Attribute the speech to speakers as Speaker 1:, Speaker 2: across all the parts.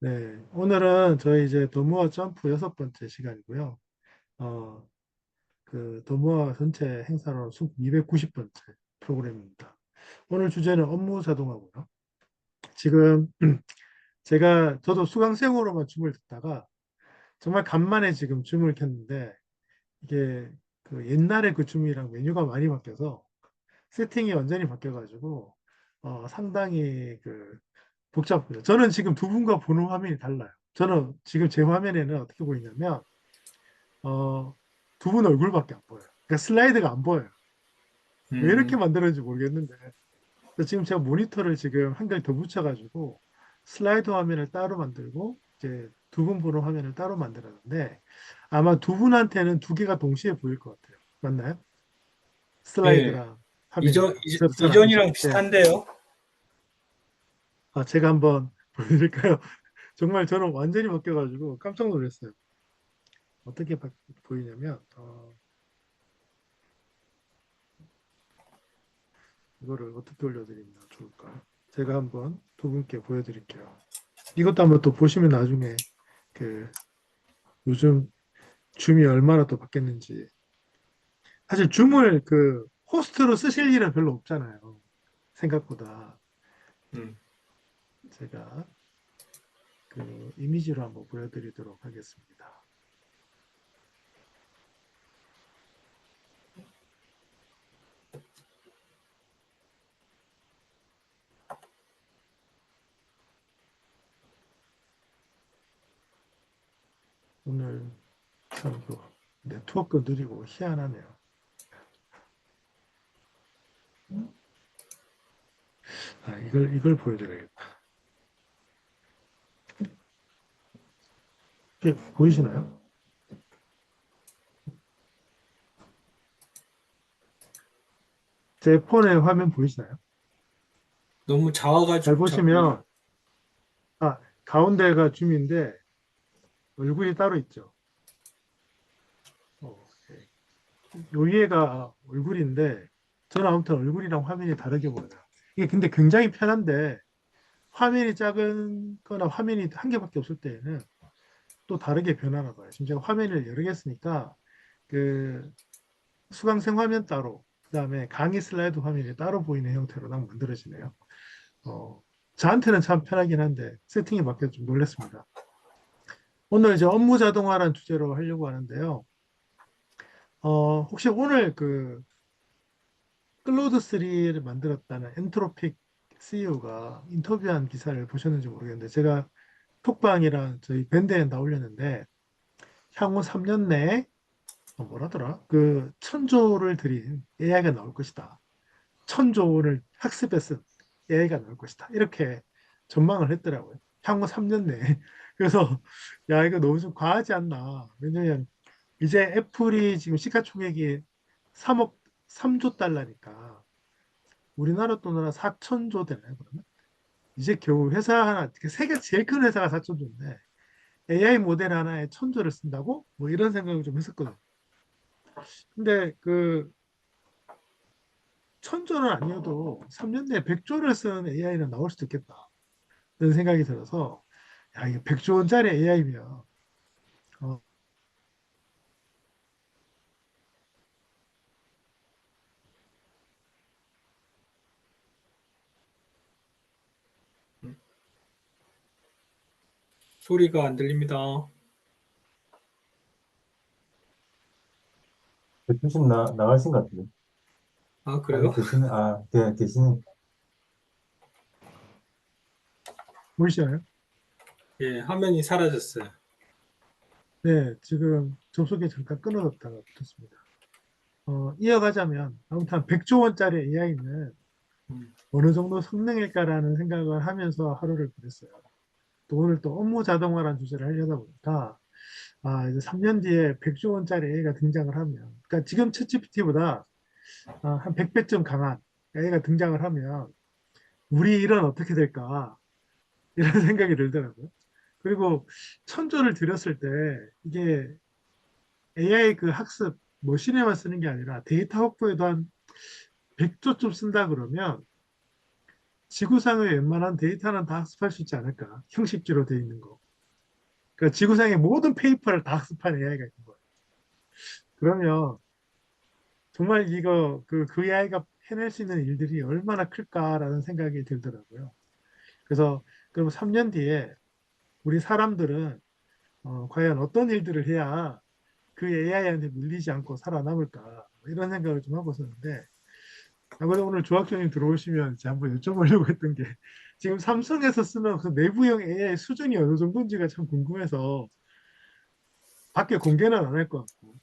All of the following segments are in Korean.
Speaker 1: 네, 오늘은 저희 이제 도모어 점프 여섯 번째 시간이고요. 어, 그 도모어 전체 행사로 290번째 프로그램입니다. 오늘 주제는 업무 자동화고요. 지금 저도 수강생으로만 줌을 듣다가 정말 간만에 지금 줌을 켰는데 이게 그 옛날에 그 줌이랑 메뉴가 많이 바뀌어서 세팅이 완전히 바뀌어가지고 상당히 그 복잡해요. 저는 지금 두 분과 보는 화면이 달라요. 저는 지금 제 화면에는 어떻게 보이냐면 어, 두 분 얼굴밖에 안 보여요. 그러니까 슬라이드가 안 보여요. 왜 이렇게
Speaker 2: 음,
Speaker 1: 만들었는지 모르겠는데. 그래서 지금 제가 모니터를 지금 한 개 더 붙여가지고 슬라이드 화면을 따로 만들고 이제 두 분 보는 화면을 따로 만들었는데 아마 두 분한테는 두 개가 동시에 보일 것 같아요. 맞나요?
Speaker 2: 예.
Speaker 1: 슬라이드랑 화면이랑. 전 아니죠.
Speaker 2: 이전이랑
Speaker 1: 네.
Speaker 2: 비슷한데요?
Speaker 1: 아, 제가 한번 보여드릴까요? 정말 저는 완전히 바뀌어가지고 깜짝 놀랐어요. 어떻게 보이냐면, 이거를 어떻게 올려드리면 좋을까? 제가 한번 두 분께 보여드릴게요. 이것도 한번 또 보시면 나중에 그 요즘 줌이 얼마나 또 바뀌었는지. 사실 줌을 그 호스트로 쓰실 일은 별로 없잖아요. 생각보다.
Speaker 2: 음,
Speaker 1: 제가 그 이미지로 한번 보여드리도록 하겠습니다. 오늘 참 그 네트워크 느리고 희한하네요. 아, 이걸 보여드려야겠다. 이게 보이시나요? 제 폰의 화면 보이시나요?
Speaker 2: 너무
Speaker 1: 잘
Speaker 2: 작아가지고,
Speaker 1: 보시면, 가운데가 줌인데 얼굴이 따로 있죠. 예. 요 위에가 얼굴인데 저는 아무튼 얼굴이랑 화면이 다르게 보여요. 이게 근데 굉장히 편한데 화면이 작은 거나 화면이 한 개밖에 없을 때에는 또 다르게 변하나 봐요. 지금 제가 화면을 여러 개 쓰니까 그 수강생 화면 따로 그다음에 강의 슬라이드 화면이 따로 보이는 형태로 딱 만들어지네요. 어, 저한테는 참 편하긴 한데 세팅이 바뀌어서 좀 놀랐습니다. 오늘 이제 업무 자동화라는 주제로 하려고 하는데요. 혹시 오늘 그 클로드 3를 만들었다는 엔트로픽 CEO가 인터뷰한 기사를 보셨는지 모르겠는데 제가 톡방이랑 저희 밴드에 나올렸는데 향후 3년 내에 뭐라더라? 그 천조를 들인 AI가 나올 것이다. 천조를 학습에 쓴 AI가 나올 것이다. 이렇게 전망을 했더라고요. 향후 3년 내에. 그래서 야 이거 너무 좀 과하지 않나. 왜냐면 이제 애플이 지금 시가총액이 3억 3조 달러니까 우리나라 돈으로 한 4천조 되나요, 그러면? 이제 겨우 회사 하나, 세계 제일 큰 회사가 4천조인데 AI 모델 하나에 천조를 쓴다고? 뭐 이런 생각을 좀 했었거든요. 근데 그 천조는 아니어도 3년 내에 100조를 쓴 AI는 나올 수도 있겠다. 이런 생각이 들어서 야, 이게 100조 원짜리 AI면
Speaker 2: 소리가 안 들립니다.
Speaker 3: 대표님 나가신 것 같은데.
Speaker 2: 아,
Speaker 3: 아직
Speaker 2: 그래요?
Speaker 3: 계시는.
Speaker 1: 보이시나요?
Speaker 2: 예, 화면이 사라졌어요.
Speaker 1: 네, 지금 접속이 잠깐 끊어졌다가 붙었습니다. 이어가자면 아무튼 100조 원짜리 AI는
Speaker 2: 음,
Speaker 1: 어느 정도 성능일까라는 생각을 하면서 하루를 보냈어요. 또 오늘 또 업무 자동화라는 주제를 하려다 보니까 이제 3년 뒤에 100조 원짜리 AI가 등장을 하면 그러니까 지금 챗GPT보다 한 100배쯤 강한 AI가 등장을 하면 우리 일은 어떻게 될까 이런 생각이 들더라고요. 그리고 천조를 들였을 때 이게 AI 그 학습 머신에만 쓰는 게 아니라 데이터 확보에도 한 100조쯤 쓴다 그러면 지구상의 웬만한 데이터는 다 학습할 수 있지 않을까? 형식지로 돼 있는 거. 그러니까 지구상의 모든 페이퍼를 다 학습한 AI가 있는 거예요. 그러면 정말 이거 그 AI가 해낼 수 있는 일들이 얼마나 클까라는 생각이 들더라고요. 그래서 그럼 3년 뒤에 우리 사람들은 과연 어떤 일들을 해야 그 AI한테 밀리지 않고 살아남을까? 뭐 이런 생각을 좀 하고 있었는데 아무래도 오늘 조학생님 들어오시면 이제 한번 여쭤보려고 했던 게 지금 삼성에서 쓰는 그 내부형 AI 수준이 어느 정도인지가 참 궁금해서 밖에 공개는 안 할 것 같고.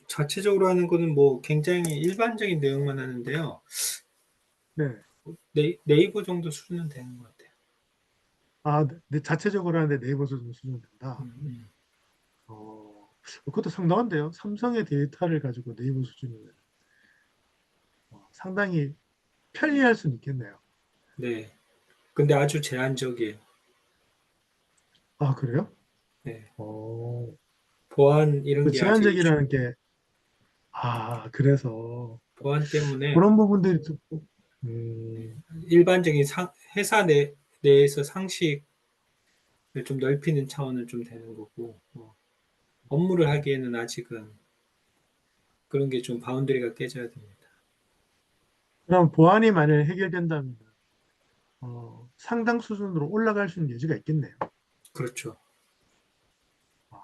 Speaker 2: 자체적으로 하는 거는 뭐 굉장히 일반적인 내용만 하는데요.
Speaker 1: 네.
Speaker 2: 네이버 정도 수준은 되는 것 같아요.
Speaker 1: 아, 네, 자체적으로 하는데 네이버 수준 된다.
Speaker 2: 음, 음.
Speaker 1: 그것도 상당한데요. 삼성의 데이터를 가지고 네이버 수준이면 상당히 편리할 수는 있겠네요.
Speaker 2: 네. 근데 아주 제한적이에요.
Speaker 1: 아, 그래요?
Speaker 2: 네.
Speaker 1: 어,
Speaker 2: 보안 이런
Speaker 1: 그
Speaker 2: 게 아직
Speaker 1: 제한적이라는 게, 그래서
Speaker 2: 보안 때문에
Speaker 1: 그런 부분들이 좀, 음,
Speaker 2: 일반적인 회사 내에서 상식을 좀 넓히는 차원은 좀 되는 거고, 업무를 하기에는 아직은 그런 게 좀 바운더리가 깨져야 됩니다.
Speaker 1: 그럼 보안이 만약에 해결된다면 상당 수준으로 올라갈 수 있는 여지가 있겠네요.
Speaker 2: 그렇죠.
Speaker 1: 아,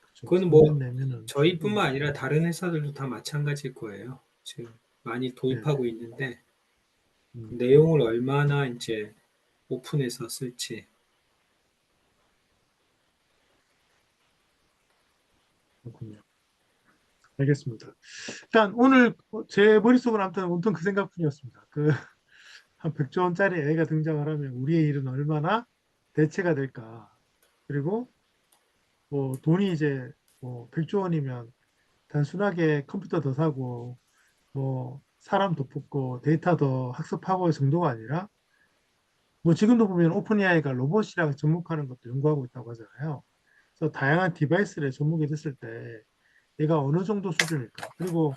Speaker 1: 그렇죠.
Speaker 2: 그거는
Speaker 1: 3년
Speaker 2: 뭐
Speaker 1: 내면은 충분히.
Speaker 2: 저희뿐만 아니라 다른 회사들도 다 마찬가지일 거예요. 지금 많이
Speaker 1: 네네.
Speaker 2: 도입하고 있는데 그
Speaker 1: 음,
Speaker 2: 내용을 얼마나 이제 오픈해서 쓸지.
Speaker 1: 그렇군요. 알겠습니다. 일단 오늘 제 머릿속은 아무튼 온통 그 생각뿐이었습니다. 한 100조 원짜리 애가 등장을 하면 우리의 일은 얼마나 대체가 될까. 그리고 뭐 돈이 이제 뭐 100조 원이면 단순하게 컴퓨터 더 사고 뭐 사람 더 뽑고 데이터 더 학습하고 정도가 아니라 뭐 지금도 보면 오픈 AI가 로봇이랑 접목하는 것도 연구하고 있다고 하잖아요. 그래서 다양한 디바이스를 접목이 됐을 때 얘가 어느 정도 수준일까? 그리고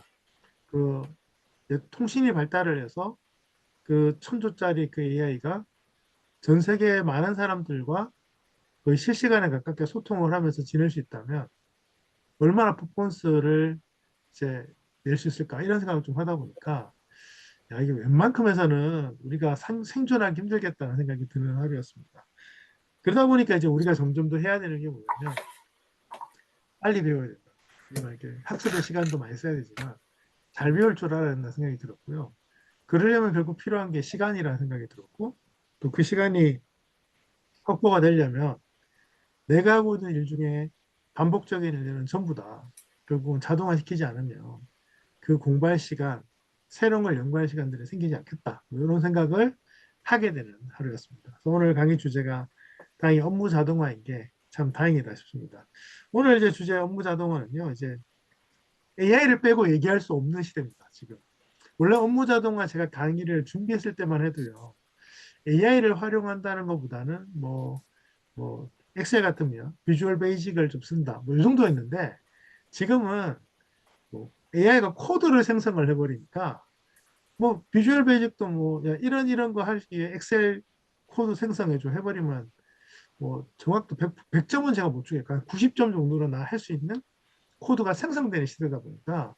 Speaker 1: 그 통신이 발달을 해서 그 1000조짜리 그 AI가 전 세계 많은 사람들과 거의 실시간에 가깝게 소통을 하면서 지낼 수 있다면 얼마나 퍼포먼스를 이제 낼 수 있을까 이런 생각을 좀 하다 보니까 야 이게 웬만큼에서는 우리가 생존하기 힘들겠다는 생각이 드는 하루였습니다. 그러다 보니까 이제 우리가 점점 더 해야 되는 게 뭐냐면 빨리 배워야 된다. 물론 이렇게 학습의 시간도 많이 써야 되지만 잘 배울 줄 알아야 된다 생각이 들었고요. 그러려면 결국 필요한 게 시간이라는 생각이 들었고 또 그 시간이 확보가 되려면 내가 하고 있는 일 중에 반복적인 일들은 전부 다 결국은 자동화시키지 않으면 그 공부할 시간, 새로운 걸 연구할 시간들이 생기지 않겠다. 뭐 이런 생각을 하게 되는 하루였습니다. 그래서 오늘 강의 주제가 다행히 업무 자동화인 게 참 다행이다 싶습니다. 오늘 이제 주제 업무 자동화는요, 이제 AI를 빼고 얘기할 수 없는 시대입니다, 지금. 원래 업무 자동화 제가 강의를 준비했을 때만 해도요, AI를 활용한다는 것보다는 뭐 엑셀 같으면 비주얼 베이직을 좀 쓴다. 뭐 이 정도였는데 지금은 뭐 AI가 코드를 생성을 해버리니까 뭐 비주얼 베이직도 뭐 야, 이런 거 할 시에 엑셀 코드 생성해줘 해버리면 뭐 정확도 100점은 제가 못 주겠고 90점 정도는 나 할 수 있는 코드가 생성되는 시대다 보니까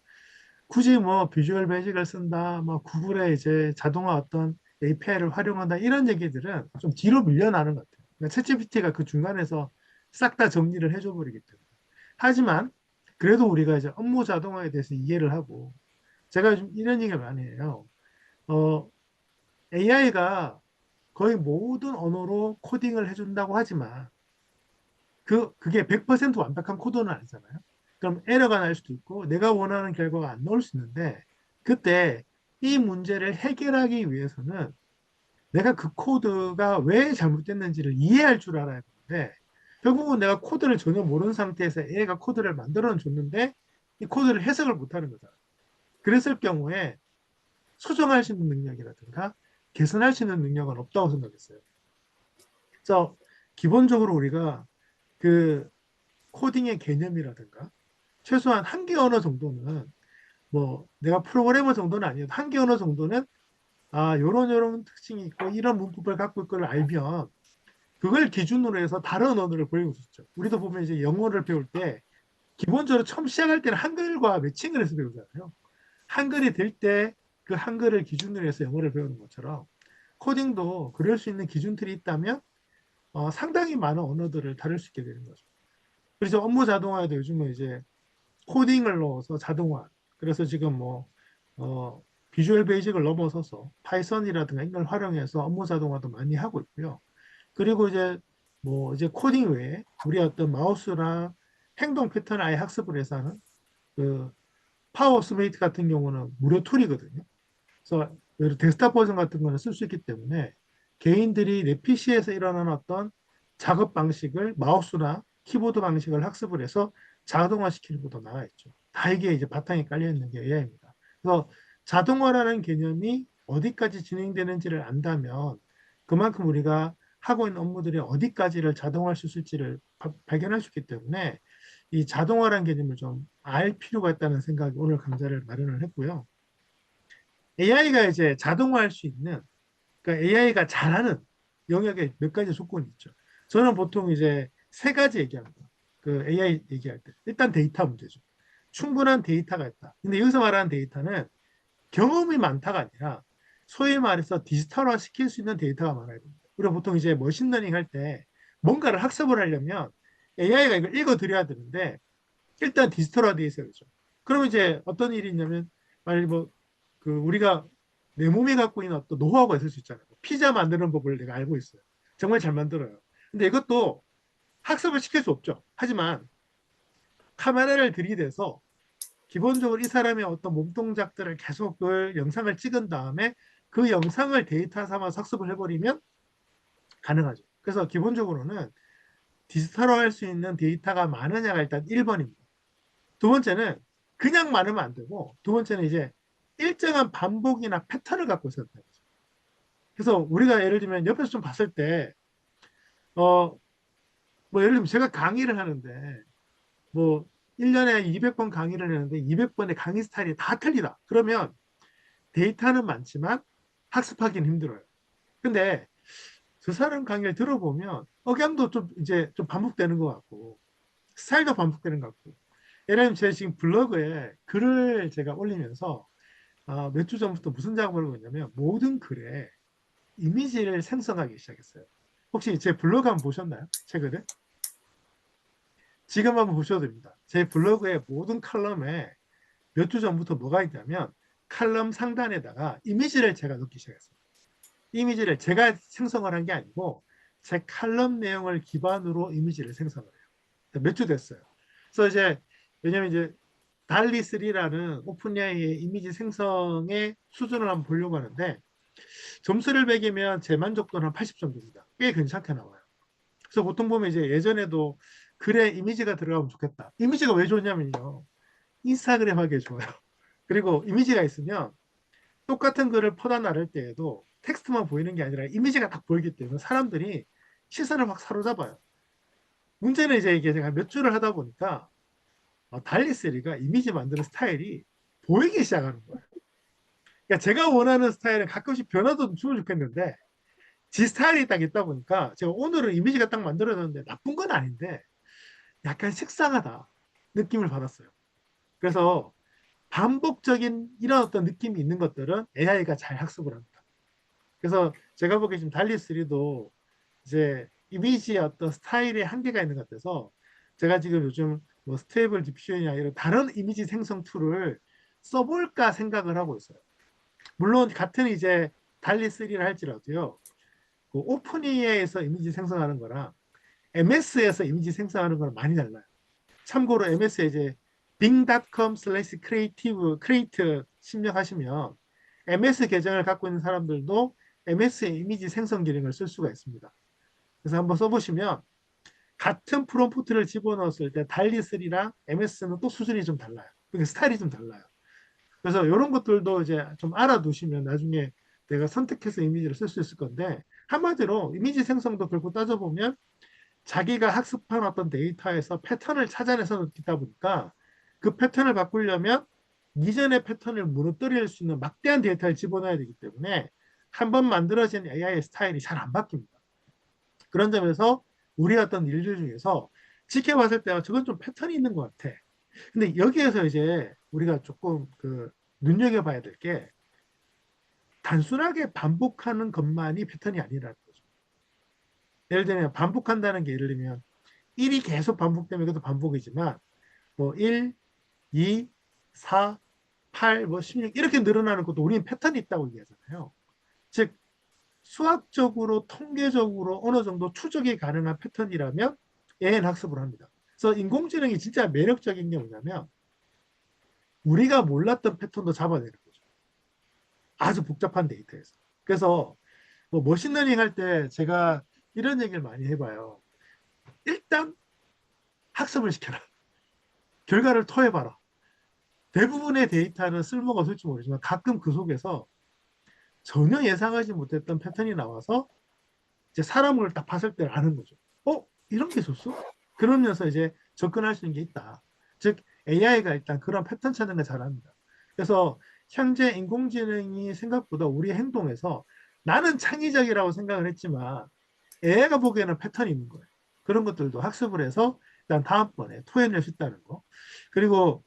Speaker 1: 굳이 뭐 비주얼 베이직을 쓴다, 뭐 구글의 이제 자동화 어떤 API를 활용한다 이런 얘기들은 좀 뒤로 밀려나는 것 같아요. 그러니까 챗GPT가 그 중간에서 싹 다 정리를 해줘 버리기 때문에. 하지만 그래도 우리가 이제 업무 자동화에 대해서 이해를 하고 제가 좀 이런 얘기를 많이 해요. AI가 거의 모든 언어로 코딩을 해준다고 하지만 그게 100% 완벽한 코드는 아니잖아요. 그럼 에러가 날 수도 있고 내가 원하는 결과가 안 나올 수 있는데 그때 이 문제를 해결하기 위해서는 내가 그 코드가 왜 잘못됐는지를 이해할 줄 알아야 되는데 결국은 내가 코드를 전혀 모르는 상태에서 A가 코드를 만들어 줬는데 이 코드를 해석을 못하는 거잖아. 그랬을 경우에 수정할 수 있는 능력이라든가 개선할 수 있는 능력은 없다고 생각했어요. 그래서 기본적으로 우리가 그 코딩의 개념이라든가 최소한 한 개 언어 정도는 뭐 내가 프로그래머 정도는 아니어도 한 개 언어 정도는 요런 특징이 있고 이런 문법을 갖고 있걸 알면 그걸 기준으로 해서 다른 언어를 배우고 있었죠. 우리도 보면 이제 영어를 배울 때 기본적으로 처음 시작할 때는 한글과 매칭을 해서 배우잖아요. 한글이 될 때 그 한글을 기준으로 해서 영어를 배우는 것처럼 코딩도 그럴 수 있는 기준들이 있다면 상당히 많은 언어들을 다룰 수 있게 되는 거죠. 그래서 업무 자동화에도 요즘은 이제 코딩을 넣어서 자동화. 그래서 지금 뭐 비주얼 베이직을 넘어서서 파이썬이라든가 이걸 활용해서 업무 자동화도 많이 하고 있고요. 그리고 이제 뭐 이제 코딩 외에 우리 어떤 마우스나 행동 패턴을 아예 학습을 해서 하는 그 파워 스메이트 같은 경우는 무료 툴이거든요. 그래서 데스크탑 버전 같은 거는 쓸 수 있기 때문에 개인들이 내 PC에서 일어나는 어떤 작업 방식을 마우스나 키보드 방식을 학습을 해서 자동화시키는 것도 나와 있죠. 다 이게 이제 바탕에 깔려 있는 게 AI입니다. 그래서 자동화라는 개념이 어디까지 진행되는지를 안다면 그만큼 우리가 하고 있는 업무들이 어디까지를 자동화할 수 있을지를 발견할 수 있기 때문에 이 자동화라는 개념을 좀 알 필요가 있다는 생각이 오늘 강좌를 마련을 했고요. AI가 이제 자동화할 수 있는, 그러니까 AI가 잘하는 영역에 몇 가지 조건이 있죠. 저는 보통 이제 세 가지 얘기합니다. 그 AI 얘기할 때. 일단 데이터 문제죠. 충분한 데이터가 있다. 근데 여기서 말하는 데이터는 경험이 많다가 아니라 소위 말해서 디지털화 시킬 수 있는 데이터가 많아야 됩니다. 우리가 보통 이제 머신러닝 할 때 뭔가를 학습을 하려면 AI가 이걸 읽어드려야 되는데 일단 디지털화 돼 있어야죠. 그러면 이제 어떤 일이 있냐면 만약에 뭐 그 우리가 내 몸에 갖고 있는 어떤 노하우가 있을 수 있잖아요. 피자 만드는 법을 내가 알고 있어요. 정말 잘 만들어요. 근데 이것도 학습을 시킬 수 없죠. 하지만 카메라를 들이대서 기본적으로 이 사람의 어떤 몸 동작들을 계속 그 영상을 찍은 다음에 그 영상을 데이터 삼아서 학습을 해버리면 가능하죠. 그래서 기본적으로는 디지털화할 수 있는 데이터가 많으냐가 일단 1번입니다. 두 번째는 그냥 많으면 안 되고 두 번째는 이제 일정한 반복이나 패턴을 갖고 있어야 돼요. 그래서 우리가 예를 들면 옆에서 좀 봤을 때 뭐 예를 들면 제가 강의를 하는데 뭐 1년에 200번 강의를 하는데 200번의 강의 스타일이 다 틀리다. 그러면 데이터는 많지만 학습하기는 힘들어요. 근데 저 사람 강의를 들어보면 억양도 좀 이제 좀 반복되는 것 같고 스타일도 반복되는 것 같고 예를 들면 제가 지금 블로그에 글을 제가 올리면서 몇 주 전부터 무슨 작업을 하고 있냐면 모든 글에 이미지를 생성하기 시작했어요. 혹시 제 블로그 한번 보셨나요? 최근에? 지금 한번 보셔도 됩니다. 제 블로그의 모든 칼럼에 몇 주 전부터 뭐가 있냐면 칼럼 상단에다가 이미지를 제가 넣기 시작했어요. 이미지를 제가 생성을 한 게 아니고 제 칼럼 내용을 기반으로 이미지를 생성을 해요. 몇 주 됐어요. 그래서 이제 왜냐면 이제 달리 3라는 오픈AI의 이미지 생성의 수준을 한번 보려고 하는데 점수를 매기면 제 만족도는 한 80점 됩니다. 꽤 괜찮게 나와요. 그래서 보통 보면 이제 예전에도 글에 이미지가 들어가면 좋겠다. 이미지가 왜 좋냐면요. 인스타그램 하기에 좋아요. 그리고 이미지가 있으면 똑같은 글을 퍼다 나를 때에도 텍스트만 보이는 게 아니라 이미지가 딱 보이기 때문에 사람들이 시선을 확 사로잡아요. 문제는 이제 이게 제가 몇 주를 하다 보니까 달리3가 이미지 만드는 스타일이 보이기 시작하는 거예요. 그러니까 제가 원하는 스타일은 가끔씩 변화도 주면 좋겠는데 지 스타일이 딱 있다 보니까 제가 오늘은 이미지가 딱 만들어졌는데 나쁜 건 아닌데 약간 식상하다 느낌을 받았어요. 그래서 반복적인 이런 어떤 느낌이 있는 것들은 AI가 잘 학습을 합니다. 그래서 제가 보기에 지금 달리3도 이제 이미지의 어떤 스타일의 한계가 있는 것 같아서 제가 지금 요즘 뭐 스테이블 디퓨전이나 이런 다른 이미지 생성 툴을 써볼까 생각을 하고 있어요. 물론 같은 이제 달리3를 할지라도요. 그 오픈AI에서 이미지 생성하는 거랑 MS에서 이미지 생성하는 거랑 많이 달라요. 참고로 MS에 이제 bing.com/creative create 입력하시면 MS 계정을 갖고 있는 사람들도 MS의 이미지 생성 기능을 쓸 수가 있습니다. 그래서 한번 써보시면 같은 프롬프트를 집어넣었을 때 달리3랑 MS는 또 수준이 좀 달라요. 그게 스타일이 좀 달라요. 그래서 이런 것들도 이제 좀 알아두시면 나중에 내가 선택해서 이미지를 쓸 수 있을 건데 한마디로 이미지 생성도 결국 따져보면 자기가 학습한 어떤 데이터에서 패턴을 찾아내서 넣다 보니까 그 패턴을 바꾸려면 이전의 패턴을 무너뜨릴 수 있는 막대한 데이터를 집어넣어야 되기 때문에 한 번 만들어진 AI의 스타일이 잘 안 바뀝니다. 그런 점에서 우리 어떤 일들 중에서 지켜봤을 때 저건 좀 패턴이 있는 것 같아. 근데 여기에서 이제 우리가 조금 그 눈여겨봐야 될 게 단순하게 반복하는 것만이 패턴이 아니라는 거죠. 예를 들면 반복한다는 게 예를 들면 1이 계속 반복되면 그것도 반복이지만 뭐 1, 2, 4, 8, 뭐 16 이렇게 늘어나는 것도 우리는 패턴이 있다고 얘기하잖아요. 즉 수학적으로 통계적으로 어느 정도 추적이 가능한 패턴이라면 AI는 학습을 합니다. 그래서 인공지능이 진짜 매력적인 게 뭐냐면 우리가 몰랐던 패턴도 잡아내는 거죠. 아주 복잡한 데이터에서. 그래서 뭐 머신러닝 할 때 제가 이런 얘기를 많이 해봐요. 일단 학습을 시켜라. 결과를 토해봐라. 대부분의 데이터는 쓸모가 없을지 모르지만 가끔 그 속에서 전혀 예상하지 못했던 패턴이 나와서 이제 사람을 딱 봤을 때 아는 거죠. 이런 게 있었어? 그러면서 이제 접근할 수 있는 게 있다. 즉 AI가 일단 그런 패턴 찾는 걸 잘합니다. 그래서 현재 인공지능이 생각보다 우리 행동에서 나는 창의적이라고 생각을 했지만 AI가 보기에는 패턴이 있는 거예요. 그런 것들도 학습을 해서 일단 다음번에 토해낼 수 있다는 거. 그리고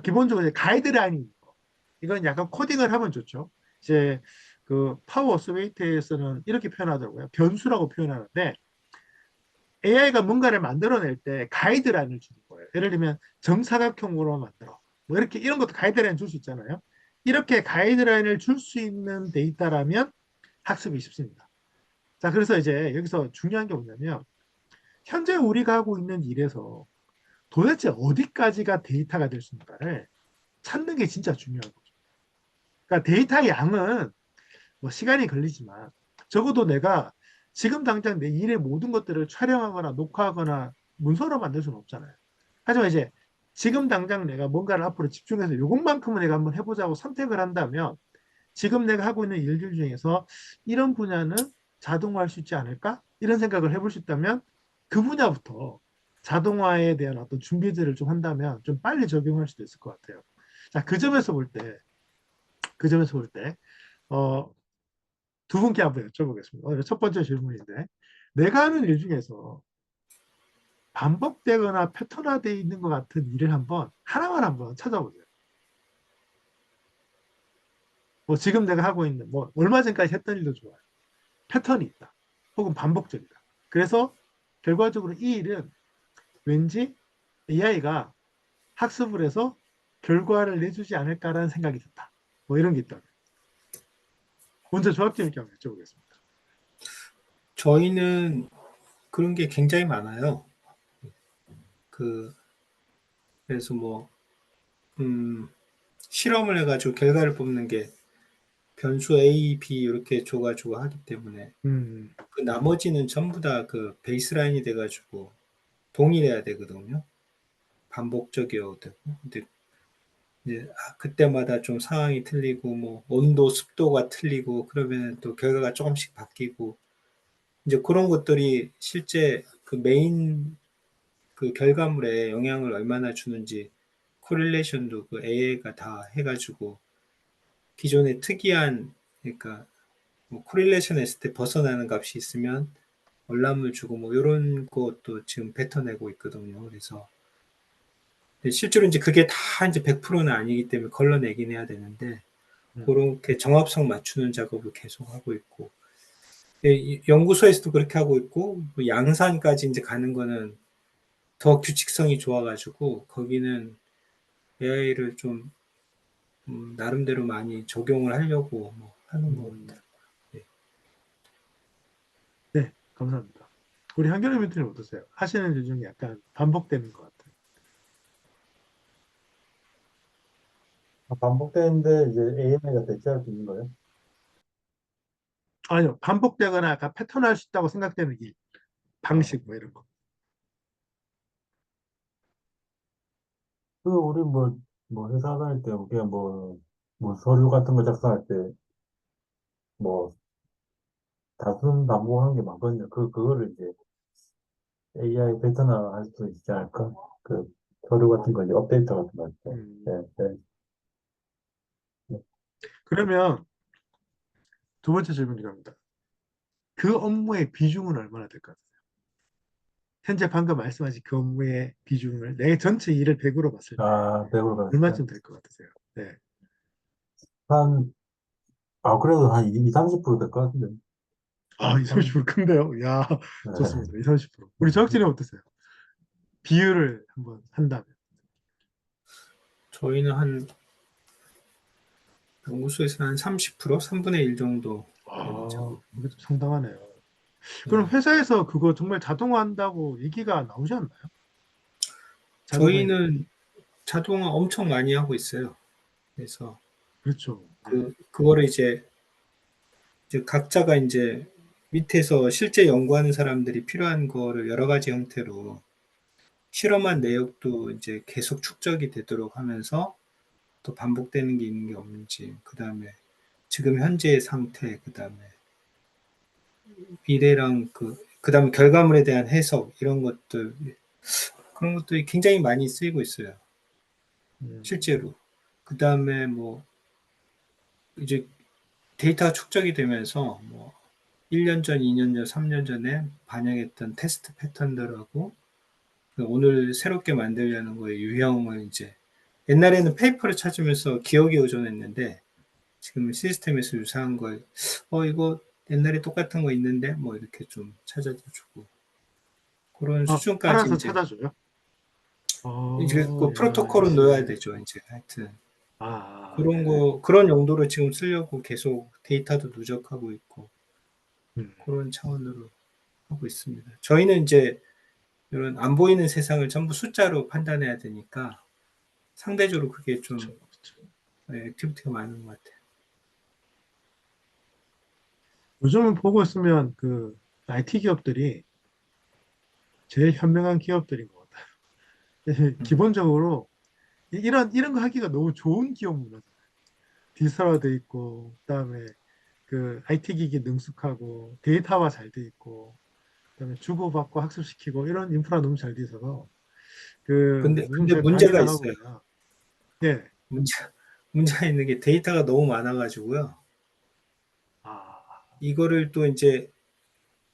Speaker 1: 기본적으로 가이드라인이 있는 거. 이건 약간 코딩을 하면 좋죠. 이제 그 파워 스웨이트에서는 이렇게 표현하더라고요. 변수라고 표현하는데 AI가 뭔가를 만들어낼 때 가이드라인을 주는 거예요. 예를 들면 정사각형으로 만들어. 뭐 이렇게 이런 것도 가이드라인 줄 수 있잖아요. 이렇게 가이드라인을 줄 수 있는 데이터라면 학습이 쉽습니다. 자, 그래서 이제 여기서 중요한 게 뭐냐면 현재 우리가 하고 있는 일에서 도대체 어디까지가 데이터가 될 수 있는가를 찾는 게 진짜 중요한 거죠. 그러니까 데이터 양은 뭐 시간이 걸리지만 적어도 내가 지금 당장 내 일의 모든 것들을 촬영하거나 녹화하거나 문서로 만들 수는 없잖아요. 하지만 이제 지금 당장 내가 뭔가를 앞으로 집중해서 이것만큼은 내가 한번 해보자고 선택을 한다면 지금 내가 하고 있는 일들 중에서 이런 분야는 자동화할 수 있지 않을까? 이런 생각을 해볼 수 있다면 그 분야부터 자동화에 대한 어떤 준비들을 좀 한다면 좀 빨리 적용할 수도 있을 것 같아요. 자, 그 점에서 볼 때, 어, 두 분께 한번 여쭤보겠습니다. 첫 번째 질문인데, 내가 하는 일 중에서 반복되거나 패턴화되어 있는 것 같은 일을 하나만 한번 찾아보세요. 뭐 지금 내가 하고 있는, 뭐 얼마 전까지 했던 일도 좋아요. 패턴이 있다. 혹은 반복적이다. 그래서 결과적으로 이 일은 왠지 AI가 학습을 해서 결과를 내주지 않을까라는 생각이 든다. 뭐 이런 게 있다면. 먼저 조합진님께 한번 여쭤보겠습니다.
Speaker 2: 저희는 그런 게 굉장히 많아요. 그, 그래서 뭐, 실험을 해가지고 결과를 뽑는 게 변수 A, B 이렇게 줘가지고 하기 때문에
Speaker 1: 음,
Speaker 2: 그 나머지는 전부 다 그 베이스라인이 돼가지고 동일해야 되거든요. 반복적이어야 되고. 근데 이제 그때마다 좀 상황이 틀리고 뭐 온도, 습도가 틀리고 그러면 또 결과가 조금씩 바뀌고 이제 그런 것들이 실제 그 메인 그 결과물에 영향을 얼마나 주는지 코릴레이션도 그 AI가 다 해가지고 기존의 특이한 그러니까 뭐 코릴레이션 했을 때 벗어나는 값이 있으면 월남을 주고 뭐 이런 것도 지금 뱉어내고 있거든요. 그래서 실제로 이제 그게 다 이제 100%는 아니기 때문에 걸러내긴 해야 되는데
Speaker 1: 음,
Speaker 2: 그렇게 정합성 맞추는 작업을 계속 하고 있고 연구소에서도 그렇게 하고 있고 뭐 양산까지 이제 가는 거는 더 규칙성이 좋아가지고 거기는 AI를 좀 나름대로 많이 적용을 하려고 뭐 하는 것
Speaker 1: 음,
Speaker 2: 같아요. 네.
Speaker 1: 네, 감사합니다. 우리 한겨레 멘트는 어떠세요? 하시는 일 중에 약간 반복되는 것 같아요.
Speaker 3: 반복되는데 이제 AI가 대체할 수 있는 거예요?
Speaker 1: 아니요, 반복되거나 약간 패턴화할 수 있다고 생각되는 일,
Speaker 3: 어.
Speaker 1: 방식 뭐 이런 거.
Speaker 3: 우리 뭐 회사 다닐 때 우리가 뭐 서류 같은 거 작성할 때 뭐 단순 반복하는 게 많거든요. 그거를 이제 AI 패턴화 할 수 있지 않을까? 그 서류 같은 거 이제 업데이트 같은 거 할 때.
Speaker 1: 음,
Speaker 3: 네, 네, 네.
Speaker 1: 그러면 두 번째 질문 이겁니다. 그 업무의 비중은 얼마나 될 것 같아요? 현재 방금 말씀하신 그 업무의 비중을 내 전체 일을 100으로 봤을 때
Speaker 3: 아, 100으로 봤을 때.
Speaker 1: 얼마쯤 될 것 같으세요? 네.
Speaker 3: 한, 그래도 한 2, 30%될 것 같은데.
Speaker 1: 아, 20,
Speaker 3: 3,
Speaker 1: 30% 큰데요? 야,
Speaker 3: 네.
Speaker 1: 좋습니다. 20, 30%. 우리 정학진님 어떠세요? 비율을 한번 한다면.
Speaker 2: 저희는 한 연구소에서 한 30%, 3분의 1 정도 되는
Speaker 1: 아,
Speaker 2: 작업.
Speaker 1: 이게 좀 상당하네요. 그럼
Speaker 2: 예.
Speaker 1: 회사에서 그거 정말 자동화한다고 얘기가 나오지 않나요? 자동화에 대해.
Speaker 2: 저희는 자동화 엄청 많이 하고 있어요. 그래서
Speaker 1: 그렇죠. 네.
Speaker 2: 그거를 이제 각자가 이제 밑에서 실제 연구하는 사람들이 필요한 거를 여러 가지 형태로 실험한 내역도 이제 계속 축적이 되도록 하면서 또 반복되는 게 있는 게 없는지, 그 다음에 지금 현재의 상태, 그 다음에 미래랑 그 다음에 결과물에 대한 해석, 이런 것들, 그런 것들이 굉장히 많이 쓰이고 있어요.
Speaker 1: 음,
Speaker 2: 실제로. 그 다음에 뭐, 이제 데이터가 축적이 되면서 뭐, 1년 전, 2년 전, 3년 전에 반영했던 테스트 패턴들하고 오늘 새롭게 만들려는 거에 유형을 이제 옛날에는 페이퍼를 찾으면서 기억에 의존했는데 지금 시스템에서 유사한 걸 이거 옛날에 똑같은 거 있는데 뭐 이렇게 좀 찾아줘 주고 그런 수준까지
Speaker 1: 알아서
Speaker 2: 이제
Speaker 1: 찾아줘요?
Speaker 2: 이제 그
Speaker 1: 야,
Speaker 2: 프로토콜은
Speaker 1: 역시.
Speaker 2: 넣어야 되죠. 이제 하여튼 그런
Speaker 1: 네네.
Speaker 2: 거 그런 용도로 지금 쓰려고 계속 데이터도 누적하고 있고
Speaker 1: 음,
Speaker 2: 그런 차원으로 하고 있습니다. 저희는 이제 이런 안 보이는 세상을 전부 숫자로 판단해야 되니까 상대적으로 그게
Speaker 1: 그쵸,
Speaker 2: 좀
Speaker 1: 그쵸.
Speaker 2: 액티비티가 많은 것 같아요.
Speaker 1: 요즘은 보고 있으면 그 IT 기업들이 제일 현명한 기업들인 것 같아요.
Speaker 2: 음.
Speaker 1: 기본적으로 이런 거 하기가 너무 좋은 기업 문화잖아요. 디지털화돼 있고, 그다음에 그 IT 기기 능숙하고, 데이터화 잘 돼 있고, 그다음에 주고받고 학습시키고 이런 인프라 너무 잘 돼 있어서 그 요즘
Speaker 2: 근데
Speaker 1: 제가 강의
Speaker 2: 문제가
Speaker 1: 나가고
Speaker 2: 있어요.
Speaker 1: 보면 예,
Speaker 2: 문제, 문제가 있는 게 데이터가 너무 많아가지고요.
Speaker 1: 아,
Speaker 2: 이거를 또 이제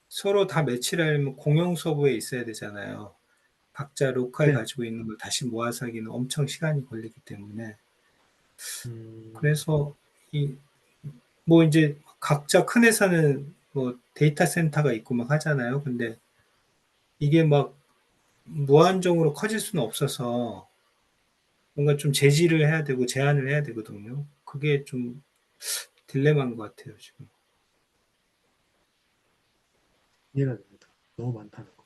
Speaker 2: 서로 다 매치를 하려면 공용 서버에 있어야 되잖아요. 각자 로컬
Speaker 1: 네,
Speaker 2: 가지고 있는 걸 다시 모아서 하기는 엄청 시간이 걸리기 때문에.
Speaker 1: 음,
Speaker 2: 그래서 뭐 이제 각자 큰 회사는 뭐 데이터 센터가 있고 막 하잖아요. 근데 이게 막 무한정으로 커질 수는 없어서 뭔가 좀 제지를 해야 되고 제한을 해야 되거든요. 그게 좀 딜레마인 것 같아요, 지금.
Speaker 1: 이해가 됩니다. 너무 많다는 거.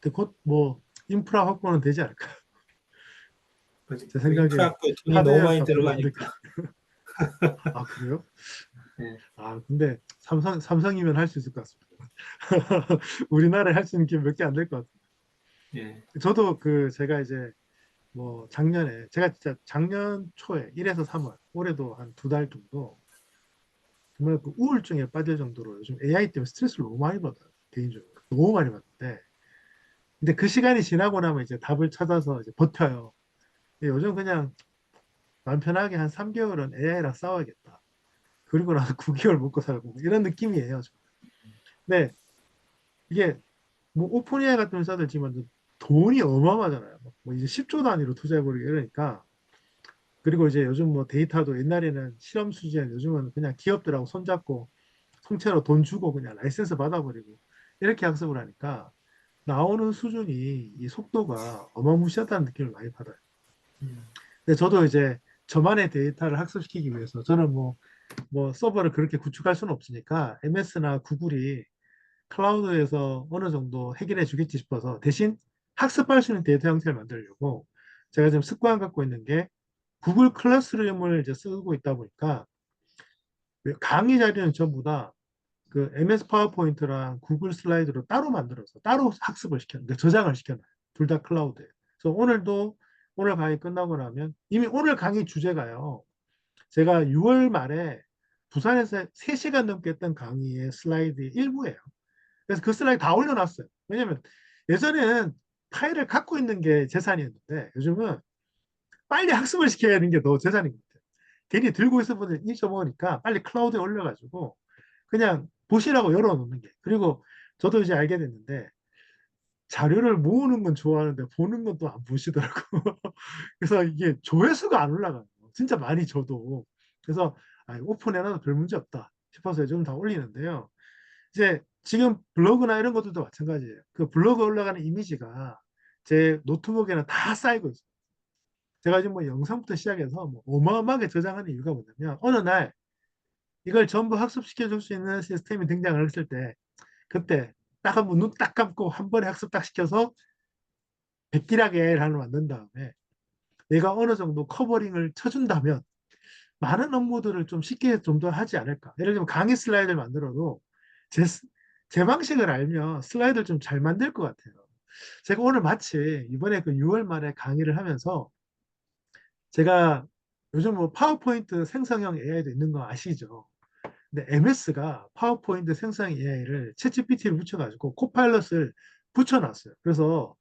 Speaker 1: 근데 곧 뭐 인프라 확보는 되지 않을까? 제
Speaker 2: 그 인프라
Speaker 1: 생각엔
Speaker 2: 학부에 돈이 너무 많이
Speaker 1: 하드웨어가 별로 안 들게.
Speaker 2: 들어가니까.
Speaker 1: 아, 그래요?
Speaker 2: 예,
Speaker 1: 근데 삼성이면 할 수 있을 것 같습니다. 우리나라에 할 수 있는 게 몇 개 안 될 것 같아요.
Speaker 2: 예.
Speaker 1: 저도 그 제가 이제 뭐 작년에 제가 진짜 작년 초에 1에서 3월 올해도 한 2달 정도 정말 그 우울증에 빠질 정도로 요즘 AI 때문에 스트레스를 너무 많이 받아요. 개인적으로 너무 많이 받는데 근데 그 시간이 지나고 나면 이제 답을 찾아서 이제 버텨요. 근데 요즘 그냥 마음 편하게 한 3개월은 AI랑 싸워야겠다. 그리고 나서 9개월 먹고 살고 뭐 이런 느낌이에요. 저는. 근데 이게 뭐 오픈 AI 같은 회사들 지만 돈이 어마어마하잖아요. 뭐 이제 10조 단위로 투자해버리고 이러니까 그리고 이제 요즘 뭐 데이터도 옛날에는 실험 수준, 요즘은 그냥 기업들하고 손잡고 통째로 돈 주고 그냥 라이센스 받아버리고 이렇게 학습을 하니까 나오는 수준이 이 속도가 어마무시하다는 느낌을 많이 받아요. 근데 저도 이제 저만의 데이터를 학습시키기 위해서 저는 뭐 서버를 그렇게 구축할 수는 없으니까 MS나 구글이 클라우드에서 어느 정도 해결해 주겠지 싶어서 대신 학습할 수 있는 데이터 형태를 만들려고 제가 지금 습관 갖고 있는 게 구글 클래스룸을 이제 쓰고 있다 보니까 강의 자료는 전부 다 그 MS 파워포인트랑 구글 슬라이드로 따로 만들어서 따로 학습을 시켰는데 저장을 시켜놔요. 둘 다 클라우드에. 그래서 오늘 강의 끝나고 나면 이미 오늘 강의 주제가요. 제가 6월 말에 부산에서 3시간 넘게 했던 강의의 슬라이드의 일부예요. 그래서 그 슬라이드 다 올려놨어요. 왜냐면 예전에는 파일을 갖고 있는 게 재산이었는데 요즘은 빨리 학습을 시켜야 하는 게 더 재산인 것 같아요. 괜히 들고 있어 보면 잊어먹으니까 빨리 클라우드에 올려가지고 그냥 보시라고 열어놓는 게. 그리고 저도 이제 알게 됐는데 자료를 모으는 건 좋아하는데 보는 건 또 안 보시더라고. 그래서 이게 조회수가 안 올라가요. 진짜 많이 줘도. 그래서 오픈해놔도 별 문제 없다 싶어서 요즘 다 올리는데요. 이제 지금 블로그나 이런 것들도 마찬가지예요. 그 블로그 올라가는 이미지가 제 노트북에는 다 쌓이고 있어요. 제가 지금 뭐 영상부터 시작해서 뭐 어마어마하게 저장하는 이유가 뭐냐면 어느 날 이걸 전부 학습시켜 줄 수 있는 시스템이 등장을 했을 때 그때 딱 한번 눈 딱 감고 한 번에 학습 딱 시켜서 백기라게 란을 만든 다음에 내가 어느 정도 커버링을 쳐준다면 많은 업무들을 좀 쉽게 좀 더 하지 않을까. 예를 들면 강의 슬라이드를 만들어도 제, 제 방식을 알면 슬라이드를 좀 잘 만들 것 같아요. 제가 오늘 마치 이번에 그 6월 말에 강의를 하면서 제가 요즘 뭐 파워포인트 생성형 AI도 있는 거 아시죠? 근데 MS가 파워포인트 생성 AI를 챗GPT를 붙여가지고 코파일럿을 붙여놨어요. 그래서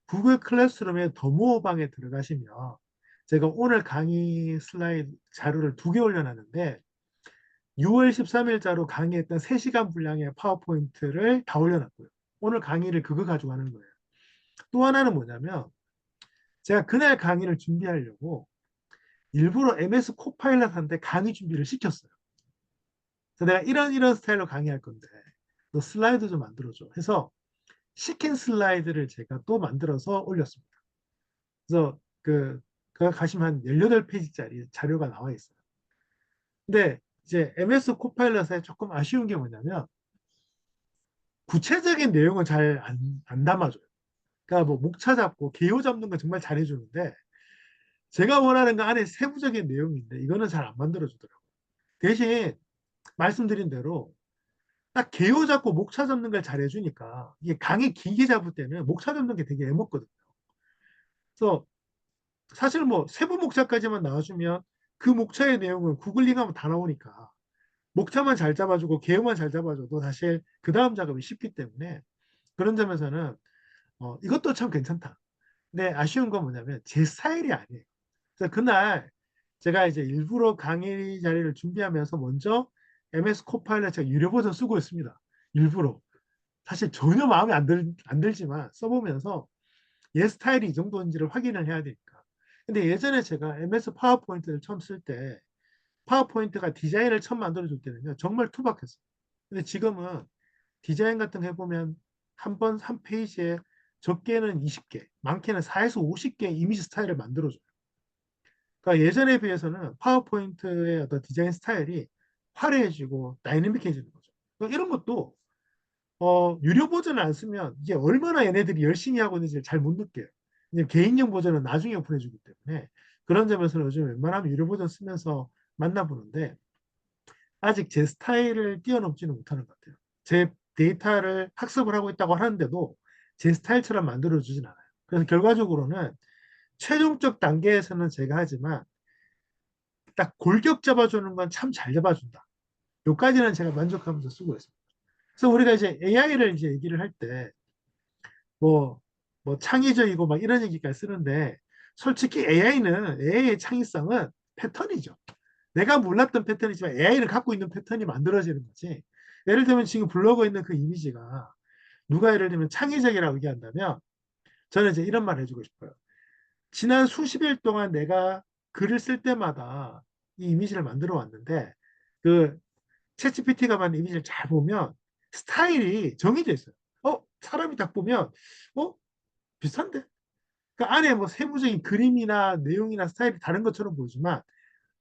Speaker 1: 구글 클래스룸의 더모어 방에 들어가시면 제가 오늘 강의 슬라이드 자료를 2개 올려놨는데 6월 13일자로 강의했던 3시간 분량의 파워포인트를 다 올려놨고요. 오늘 강의를 그거 가지고 하는 거예요. 또 하나는 뭐냐면 제가 그날 강의를 준비하려고 일부러 MS 코파일럿한테 강의 준비를 시켰어요. 그래서 내가 이런 스타일로 강의할 건데 너 슬라이드 좀 만들어줘 해서 시킨 슬라이드를 제가 또 만들어서 올렸습니다. 그래서 그 가시면 한 18페이지짜리 자료가 나와 있어요. 근데 이제 MS 코파일럿에 조금 아쉬운 게 뭐냐면 구체적인 내용은 잘 안 담아줘요. 그러니까 뭐 목차 잡고 개요 잡는 건 정말 잘해주는데 제가 원하는 거 안에 세부적인 내용인데 이거는 잘 안 만들어주더라고요. 대신 말씀드린 대로 딱 개요 잡고 목차 잡는 걸 잘해주니까 이게 강의 길게 잡을 때는 목차 잡는 게 되게 애먹거든요. 그래서 사실 뭐 세부 목차까지만 나와주면 그 목차의 내용은 구글링하면 다 나오니까 목차만 잘 잡아주고 개요만 잘 잡아줘도 사실 그 다음 작업이 쉽기 때문에 그런 점에서는 이것도 참 괜찮다. 근데 아쉬운 건 뭐냐면 제 스타일이 아니에요. 그래서 그날 제가 이제 일부러 강의 자리를 준비하면서 먼저 MS 코파일럿 제가 유료 버전 쓰고 있습니다. 일부러. 사실 전혀 마음에 안 들지만 써보면서 얘 스타일이 이 정도인지를 확인을 해야 되니까. 근데 예전에 제가 MS 파워포인트를 처음 쓸 때 파워포인트가 디자인을 처음 만들어줄 때는요, 정말 투박했어요. 근데 지금은 디자인 같은 거 해보면 한 번, 한 페이지에 적게는 20개, 많게는 4에서 50개 이미지 스타일을 만들어줘요. 그러니까 예전에 비해서는 파워포인트의 어떤 디자인 스타일이 화려해지고 다이내믹해지는 거죠. 그러니까 이런 것도 유료 버전을 안 쓰면 이게 얼마나 얘네들이 열심히 하고 있는지 잘 못 느껴요. 이제 개인용 버전은 나중에 오픈해주기 때문에 그런 점에서는 요즘 웬만하면 유료 버전 쓰면서 만나보는데 아직 제 스타일을 뛰어넘지는 못하는 것 같아요. 제 데이터를 학습을 하고 있다고 하는데도 제 스타일처럼 만들어주진 않아요. 그래서 결과적으로는 최종적 단계에서는 제가 하지만 딱 골격 잡아주는 건 참 잘 잡아준다. 요까지는 제가 만족하면서 쓰고 있습니다. 그래서 우리가 이제 AI를 이제 얘기를 할 때 뭐, 뭐 창의적이고 막 이런 얘기까지 쓰는데 솔직히 AI의 창의성은 패턴이죠. 내가 몰랐던 패턴이지만 AI는 갖고 있는 패턴이 만들어지는 거지. 예를 들면 지금 블로그에 있는 그 이미지가 누가 예를 들면 창의적이라고 얘기한다면 저는 이제 이런 말 해주고 싶어요. 지난 수십 일 동안 내가 글을 쓸 때마다 이 이미지를 만들어 왔는데 그 챗GPT가 만든 이미지를 잘 보면 스타일이 정해져 있어요. 사람이 딱 보면 어 비슷한데? 그 안에 뭐 세부적인 그림이나 내용이나 스타일이 다른 것처럼 보이지만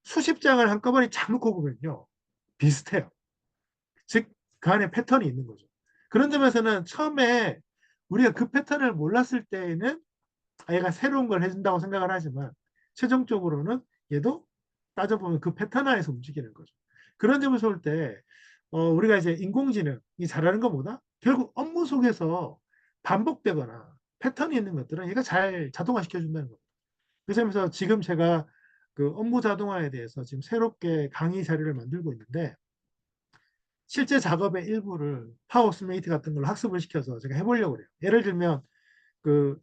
Speaker 1: 수십 장을 한꺼번에 쫙 놓고 보면요. 비슷해요. 즉, 그 안에 패턴이 있는 거죠. 그런 점에서는 처음에 우리가 그 패턴을 몰랐을 때에는 얘가 새로운 걸 해준다고 생각을 하지만 최종적으로는 얘도 따져보면 그 패턴 안에서 움직이는 거죠. 그런 점에서 볼 때 우리가 이제 인공지능이 잘하는 것보다 결국 업무 속에서 반복되거나 패턴이 있는 것들은 얘가 잘 자동화시켜준다는 거예요. 그래서 지금 제가 그 업무 자동화에 대해서 지금 새롭게 강의 자료를 만들고 있는데 실제 작업의 일부를 파워스메이트 같은 걸로 학습을 시켜서 제가 해보려고 그래요. 예를 들면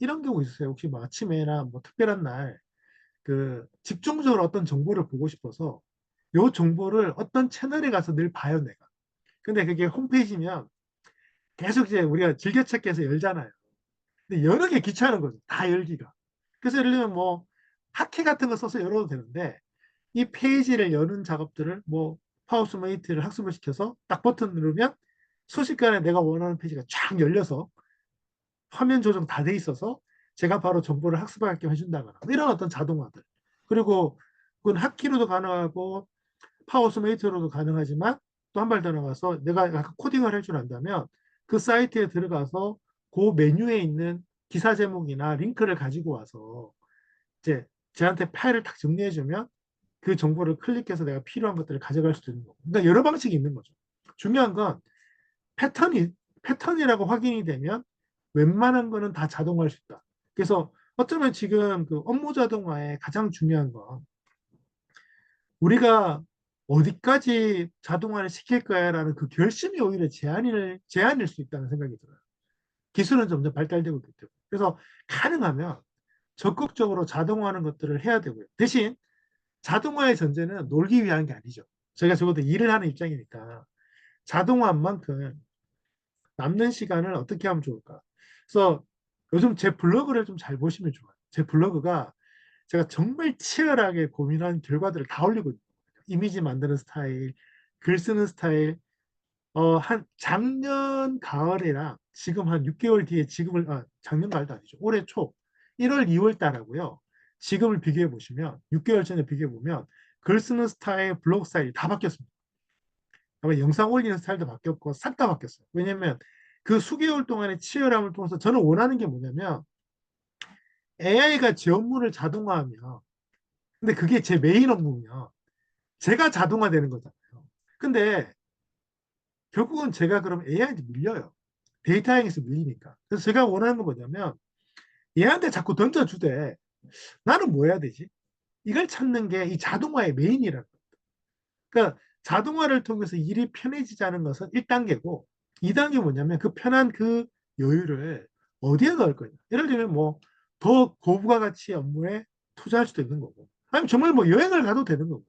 Speaker 1: 이런 경우 있으세요? 혹시 뭐 아침에나 뭐 특별한 날 그 집중적으로 어떤 정보를 보고 싶어서 요 정보를 어떤 채널에 가서 늘 봐요, 내가. 근데 그게 홈페이지면 계속 이제 우리가 즐겨찾기 해서 열잖아요. 근데 여러 개 귀찮은 거죠. 다 열기가. 그래서 예를 들면 뭐 하키 같은 거 써서 열어도 되는데 이 페이지를 여는 작업들을 뭐 파워스메이트를 학습을 시켜서 딱 버튼 누르면 순식간에 내가 원하는 페이지가 쫙 열려서 화면 조정 다 돼 있어서 제가 바로 정보를 학습할 겸 해준다거나 뭐 이런 어떤 자동화들. 그리고 그건 하키로도 가능하고 파워스메이트로도 가능하지만 또 한 발 더 나가서 내가 약간 코딩을 할 줄 안다면 그 사이트에 들어가서 그 메뉴에 있는 기사 제목이나 링크를 가지고 와서 이제 저한테 파일을 딱 정리해주면 그 정보를 클릭해서 내가 필요한 것들을 가져갈 수도 있는 거고. 그러니까 여러 방식이 있는 거죠. 중요한 건 패턴이, 패턴이라고 확인이 되면 웬만한 거는 다 자동화할 수 있다. 그래서 어쩌면 지금 그 업무 자동화의 가장 중요한 건 우리가 어디까지 자동화를 시킬 거야라는 그 결심이 오히려 제한일 수 있다는 생각이 들어요. 기술은 점점 발달되고 있기 때문에. 그래서 가능하면 적극적으로 자동화하는 것들을 해야 되고요. 대신 자동화의 전제는 놀기 위한 게 아니죠. 저희가 적어도 일을 하는 입장이니까 자동화한 만큼 남는 시간을 어떻게 하면 좋을까. 그래서 요즘 제 블로그를 좀 잘 보시면 좋아요. 제 블로그가 제가 정말 치열하게 고민한 결과들을 다 올리고 있거든요. 이미지 만드는 스타일, 글 쓰는 스타일, 한 작년 가을이랑 지금 한 6개월 뒤에 작년 가을도 아니죠. 올해 초 1월, 2월 달하고요. 지금을 비교해 보시면 6개월 전에 비교해 보면 글 쓰는 스타일, 블로그 스타일이 다 바뀌었습니다. 아마 영상 올리는 스타일도 바뀌었고 싹 다 바뀌었어요. 왜냐하면 그 수개월 동안의 치열함을 통해서 저는 원하는 게 뭐냐면 AI가 제 업무를 자동화하면 근데 그게 제 메인 업무면 제가 자동화되는 거잖아요. 근데 결국은 제가 그럼 AI한테 밀려요. 데이터 향에서 밀리니까. 그래서 제가 원하는 건 뭐냐면 얘한테 자꾸 던져주되 나는 뭐 해야 되지? 이걸 찾는 게 이 자동화의 메인이라는 거예요. 그러니까 자동화를 통해서 일이 편해지자는 것은 1단계고 2단계 뭐냐면 그 편한 그 여유를 어디에 넣을 거냐. 예를 들면 뭐 더 고부가 가치의 업무에 투자할 수도 있는 거고 아니면 정말 뭐 여행을 가도 되는 거고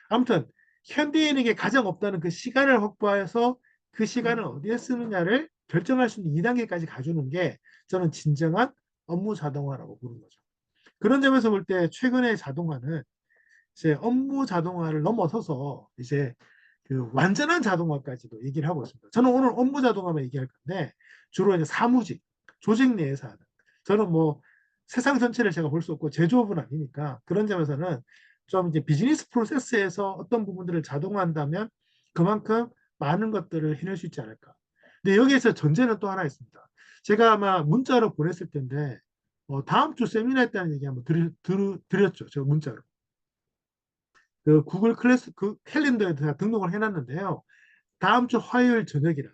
Speaker 1: 아무튼 현대인에게 가장 없다는 그 시간을 확보해서 그 시간을 어디에 쓰느냐를 결정할 수 있는 2단계까지 가주는 게 저는 진정한 업무 자동화라고 부르는 거죠. 그런 점에서 볼 때 최근의 자동화는 이제 업무 자동화를 넘어서서 이제 그 완전한 자동화까지도 얘기를 하고 있습니다. 저는 오늘 업무 자동화만 얘기할 건데 주로 이제 사무직, 조직 내에서 하는. 저는 뭐 세상 전체를 제가 볼 수 없고 제조업은 아니니까 그런 점에서는 좀 이제 비즈니스 프로세스에서 어떤 부분들을 자동화한다면 그만큼 많은 것들을 해낼 수 있지 않을까. 근데 여기에서 전제는 또 하나 있습니다. 제가 아마 문자로 보냈을 텐데 다음 주 세미나 있다는 얘기 한번 드렸죠. 제가 문자로. 그 구글 클래스 그 캘린더에 제가 등록을 해놨는데요. 다음 주 화요일 저녁이랑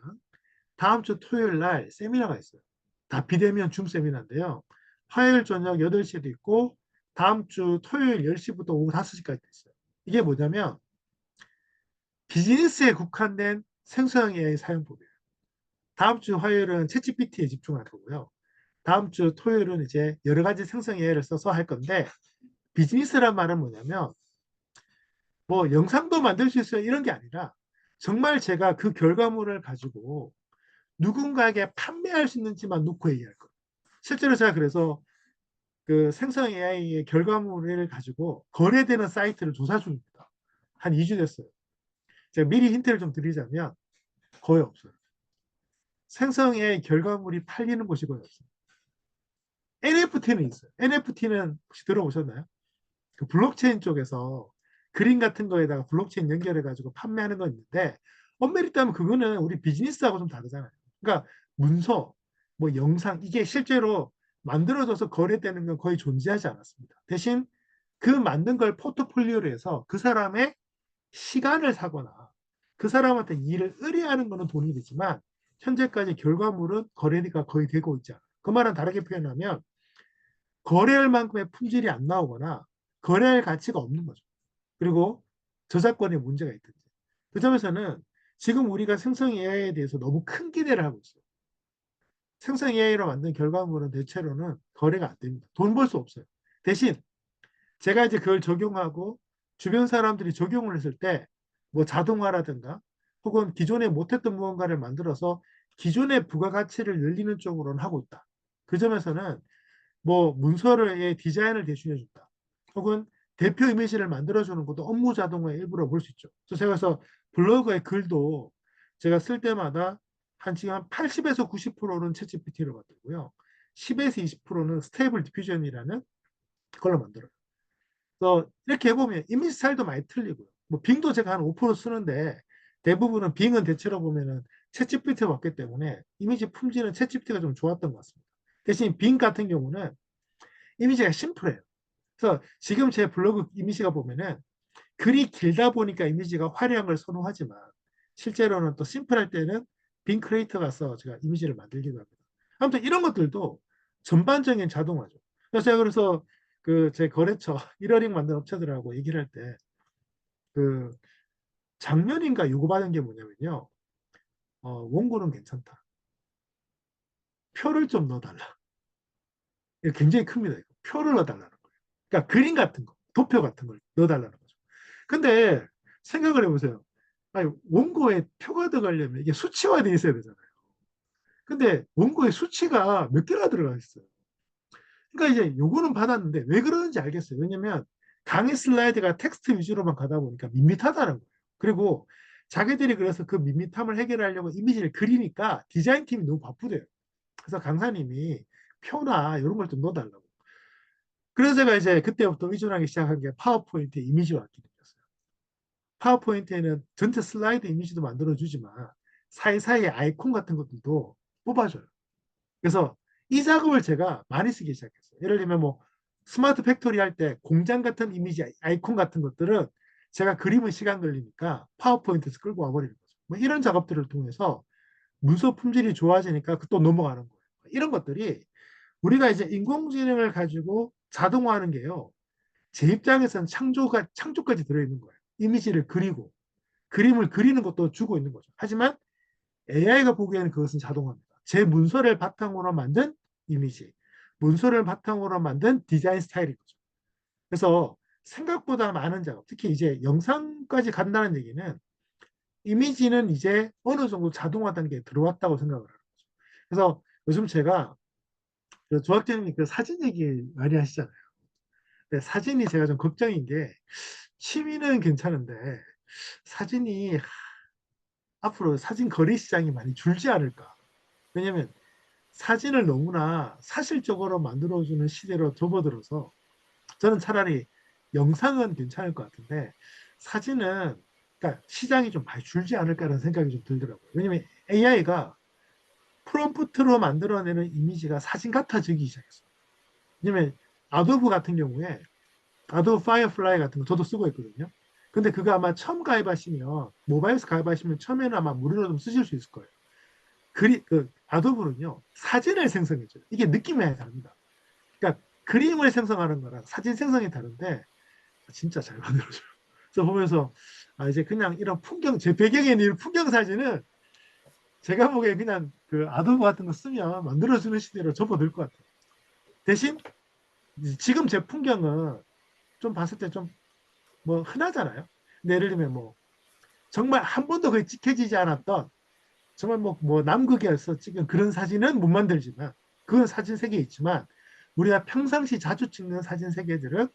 Speaker 1: 다음 주 토요일 날 세미나가 있어요. 다 비대면 줌 세미나인데요. 화요일 저녁 8시에도 있고 다음 주 토요일 10시부터 오후 5시까지 있어요. 이게 뭐냐면 비즈니스에 국한된 생성형 AI 사용법이에요. 다음 주 화요일은 챗GPT에 집중할 거고요. 다음 주 토요일은 이제 여러 가지 생성 AI를 써서 할 건데 비즈니스란 말은 뭐냐면 뭐 영상도 만들 수 있어요 이런 게 아니라 정말 제가 그 결과물을 가지고 누군가에게 판매할 수 있는지만 놓고 얘기할 거예요. 실제로 제가 그래서 그 생성 AI의 결과물을 가지고 거래되는 사이트를 조사 중입니다. 한 2주 됐어요. 제가 미리 힌트를 좀 드리자면 거의 없어요. 생성 AI 결과물이 팔리는 곳이 거의 없어요. NFT는 있어요. NFT는 혹시 들어보셨나요? 그 블록체인 쪽에서 그림 같은 거에다가 블록체인 연결해가지고 판매하는 건 있는데 엄밀히 따면 그거는 우리 비즈니스하고 좀 다르잖아요. 그러니까 문서, 뭐 영상 이게 실제로 만들어져서 거래되는 건 거의 존재하지 않았습니다. 대신 그 만든 걸 포트폴리오로 해서 그 사람의 시간을 사거나 그 사람한테 일을 의뢰하는 거는 돈이 되지만 현재까지 결과물은 거래가 거의 되고 있지 않아요. 그 말은 다르게 표현하면 거래할 만큼의 품질이 안 나오거나 거래할 가치가 없는 거죠. 그리고 저작권에 문제가 있든지. 그 점에서는 지금 우리가 생성 AI에 대해서 너무 큰 기대를 하고 있어요. 생성 AI로 만든 결과물은 대체로는 거래가 안 됩니다. 돈 벌 수 없어요. 대신 제가 이제 그걸 적용하고 주변 사람들이 적용을 했을 때 뭐 자동화라든가 혹은 기존에 못했던 무언가를 만들어서 기존의 부가가치를 늘리는 쪽으로는 하고 있다. 그 점에서는 뭐 문서의 디자인을 대신해 준다. 혹은 대표 이미지를 만들어주는 것도 업무 자동화의 일부로 볼 수 있죠. 그래서 제가 그래서 블로그의 글도 제가 쓸 때마다 한 지금 한 80에서 90%는 챗GPT로 만들고요. 10에서 20%는 스테이블 디퓨전이라는 걸로 만들어요. 그래서 이렇게 해보면 이미지 스타일도 많이 틀리고요. 뭐 빙도 제가 한 5% 쓰는데 대부분은 빙은 대체로 보면은 챗GPT가 왔기 때문에 이미지 품질은 챗GPT가 좀 좋았던 것 같습니다. 대신 빙 같은 경우는 이미지가 심플해요. 그래서 지금 제 블로그 이미지가 보면은 글이 길다 보니까 이미지가 화려한 걸 선호하지만 실제로는 또 심플할 때는 빙 크리에이터 가서 제가 이미지를 만들기도 합니다. 아무튼 이런 것들도 전반적인 자동화죠. 그래서 제가 그래서 그 제 거래처 이러링 만든 업체들하고 얘기를 할 때 그 작년인가 요구받은 게 뭐냐면요. 원고는 괜찮다. 표를 좀 넣어달라. 이거 굉장히 큽니다. 이거. 표를 넣어달라는 거예요. 그러니까 그림 같은 거, 도표 같은 걸 넣어달라는 거죠. 근데 생각을 해보세요. 아니, 원고에 표가 들어가려면 이게 수치화되어 있어야 되잖아요. 근데 원고에 수치가 몇 개나 들어가 있어요. 그러니까 이제 요거는 받았는데 왜 그러는지 알겠어요. 왜냐면 강의 슬라이드가 텍스트 위주로만 가다 보니까 밋밋하다는 거예요. 그리고 자기들이 그래서 그 밋밋함을 해결하려고 이미지를 그리니까 디자인 팀이 너무 바쁘대요. 그래서 강사님이 표나 이런 걸 좀 넣어달라고. 그래서 제가 이제 그때부터 의존하기 시작한 게 파워포인트 이미지화 기능이었어요. 파워포인트에는 전체 슬라이드 이미지도 만들어주지만 사이사이에 아이콘 같은 것들도 뽑아줘요. 그래서 이 작업을 제가 많이 쓰기 시작했어요. 예를 들면 뭐 스마트 팩토리 할 때 공장 같은 이미지 아이콘 같은 것들은 제가 그림은 시간 걸리니까 파워포인트에서 끌고 와버리는 거죠. 뭐 이런 작업들을 통해서 문서 품질이 좋아지니까 또 넘어가는 거예요. 이런 것들이 우리가 이제 인공지능을 가지고 자동화하는 게요. 제 입장에서는 창조까지 들어있는 거예요. 이미지를 그리고 그림을 그리는 것도 주고 있는 거죠. 하지만 AI가 보기에는 그것은 자동화입니다. 제 문서를 바탕으로 만든 이미지, 문서를 바탕으로 만든 디자인 스타일인 거죠. 그래서 생각보다 많은 작업, 특히 이제 영상까지 간다는 얘기는 이미지는 이제 어느 정도 자동화 단계에 들어왔다고 생각을 하는 거죠. 그래서 요즘 제가 그 조학재님이 그 사진 얘기 많이 하시잖아요. 근데 사진이 제가 좀 걱정인 게 취미는 괜찮은데 사진이 앞으로 사진 거래 시장이 많이 줄지 않을까. 왜냐면 사진을 너무나 사실적으로 만들어주는 시대로 접어들어서 저는 차라리 영상은 괜찮을 것 같은데 사진은 그러니까 시장이 좀 많이 줄지 않을까라는 생각이 좀 들더라고요. 왜냐면 AI가 프롬프트로 만들어내는 이미지가 사진 같아지기 시작했어요. 왜냐면 아도브 같은 경우에 아도브 파이어플라이 같은 거 저도 쓰고 있거든요. 근데 그거 아마 처음 가입하시면 모바일에서 가입하시면 처음에는 아마 무료로 좀 쓰실 수 있을 거예요. 그 아도브는요 사진을 생성해줘요. 이게 느낌이 많이 다릅니다. 그러니까 그림을 생성하는 거랑 사진 생성이 다른데 진짜 잘 만들어줘요. 그래서 보면서 아 이제 그냥 이런 풍경 제 배경에 있는 이런 풍경 사진은 제가 보기에 그냥 그 아도브 같은 거 쓰면 만들어주는 시대로 접어들 것 같아요. 대신 지금 제 풍경은 좀 봤을 때 좀 뭐 흔하잖아요. 근데 예를 들면 뭐 정말 한 번도 거의 찍혀지지 않았던 정말 뭐 남극에서 찍은 그런 사진은 못 만들지만 그건 사진 세계에 있지만 우리가 평상시 자주 찍는 사진 세계들은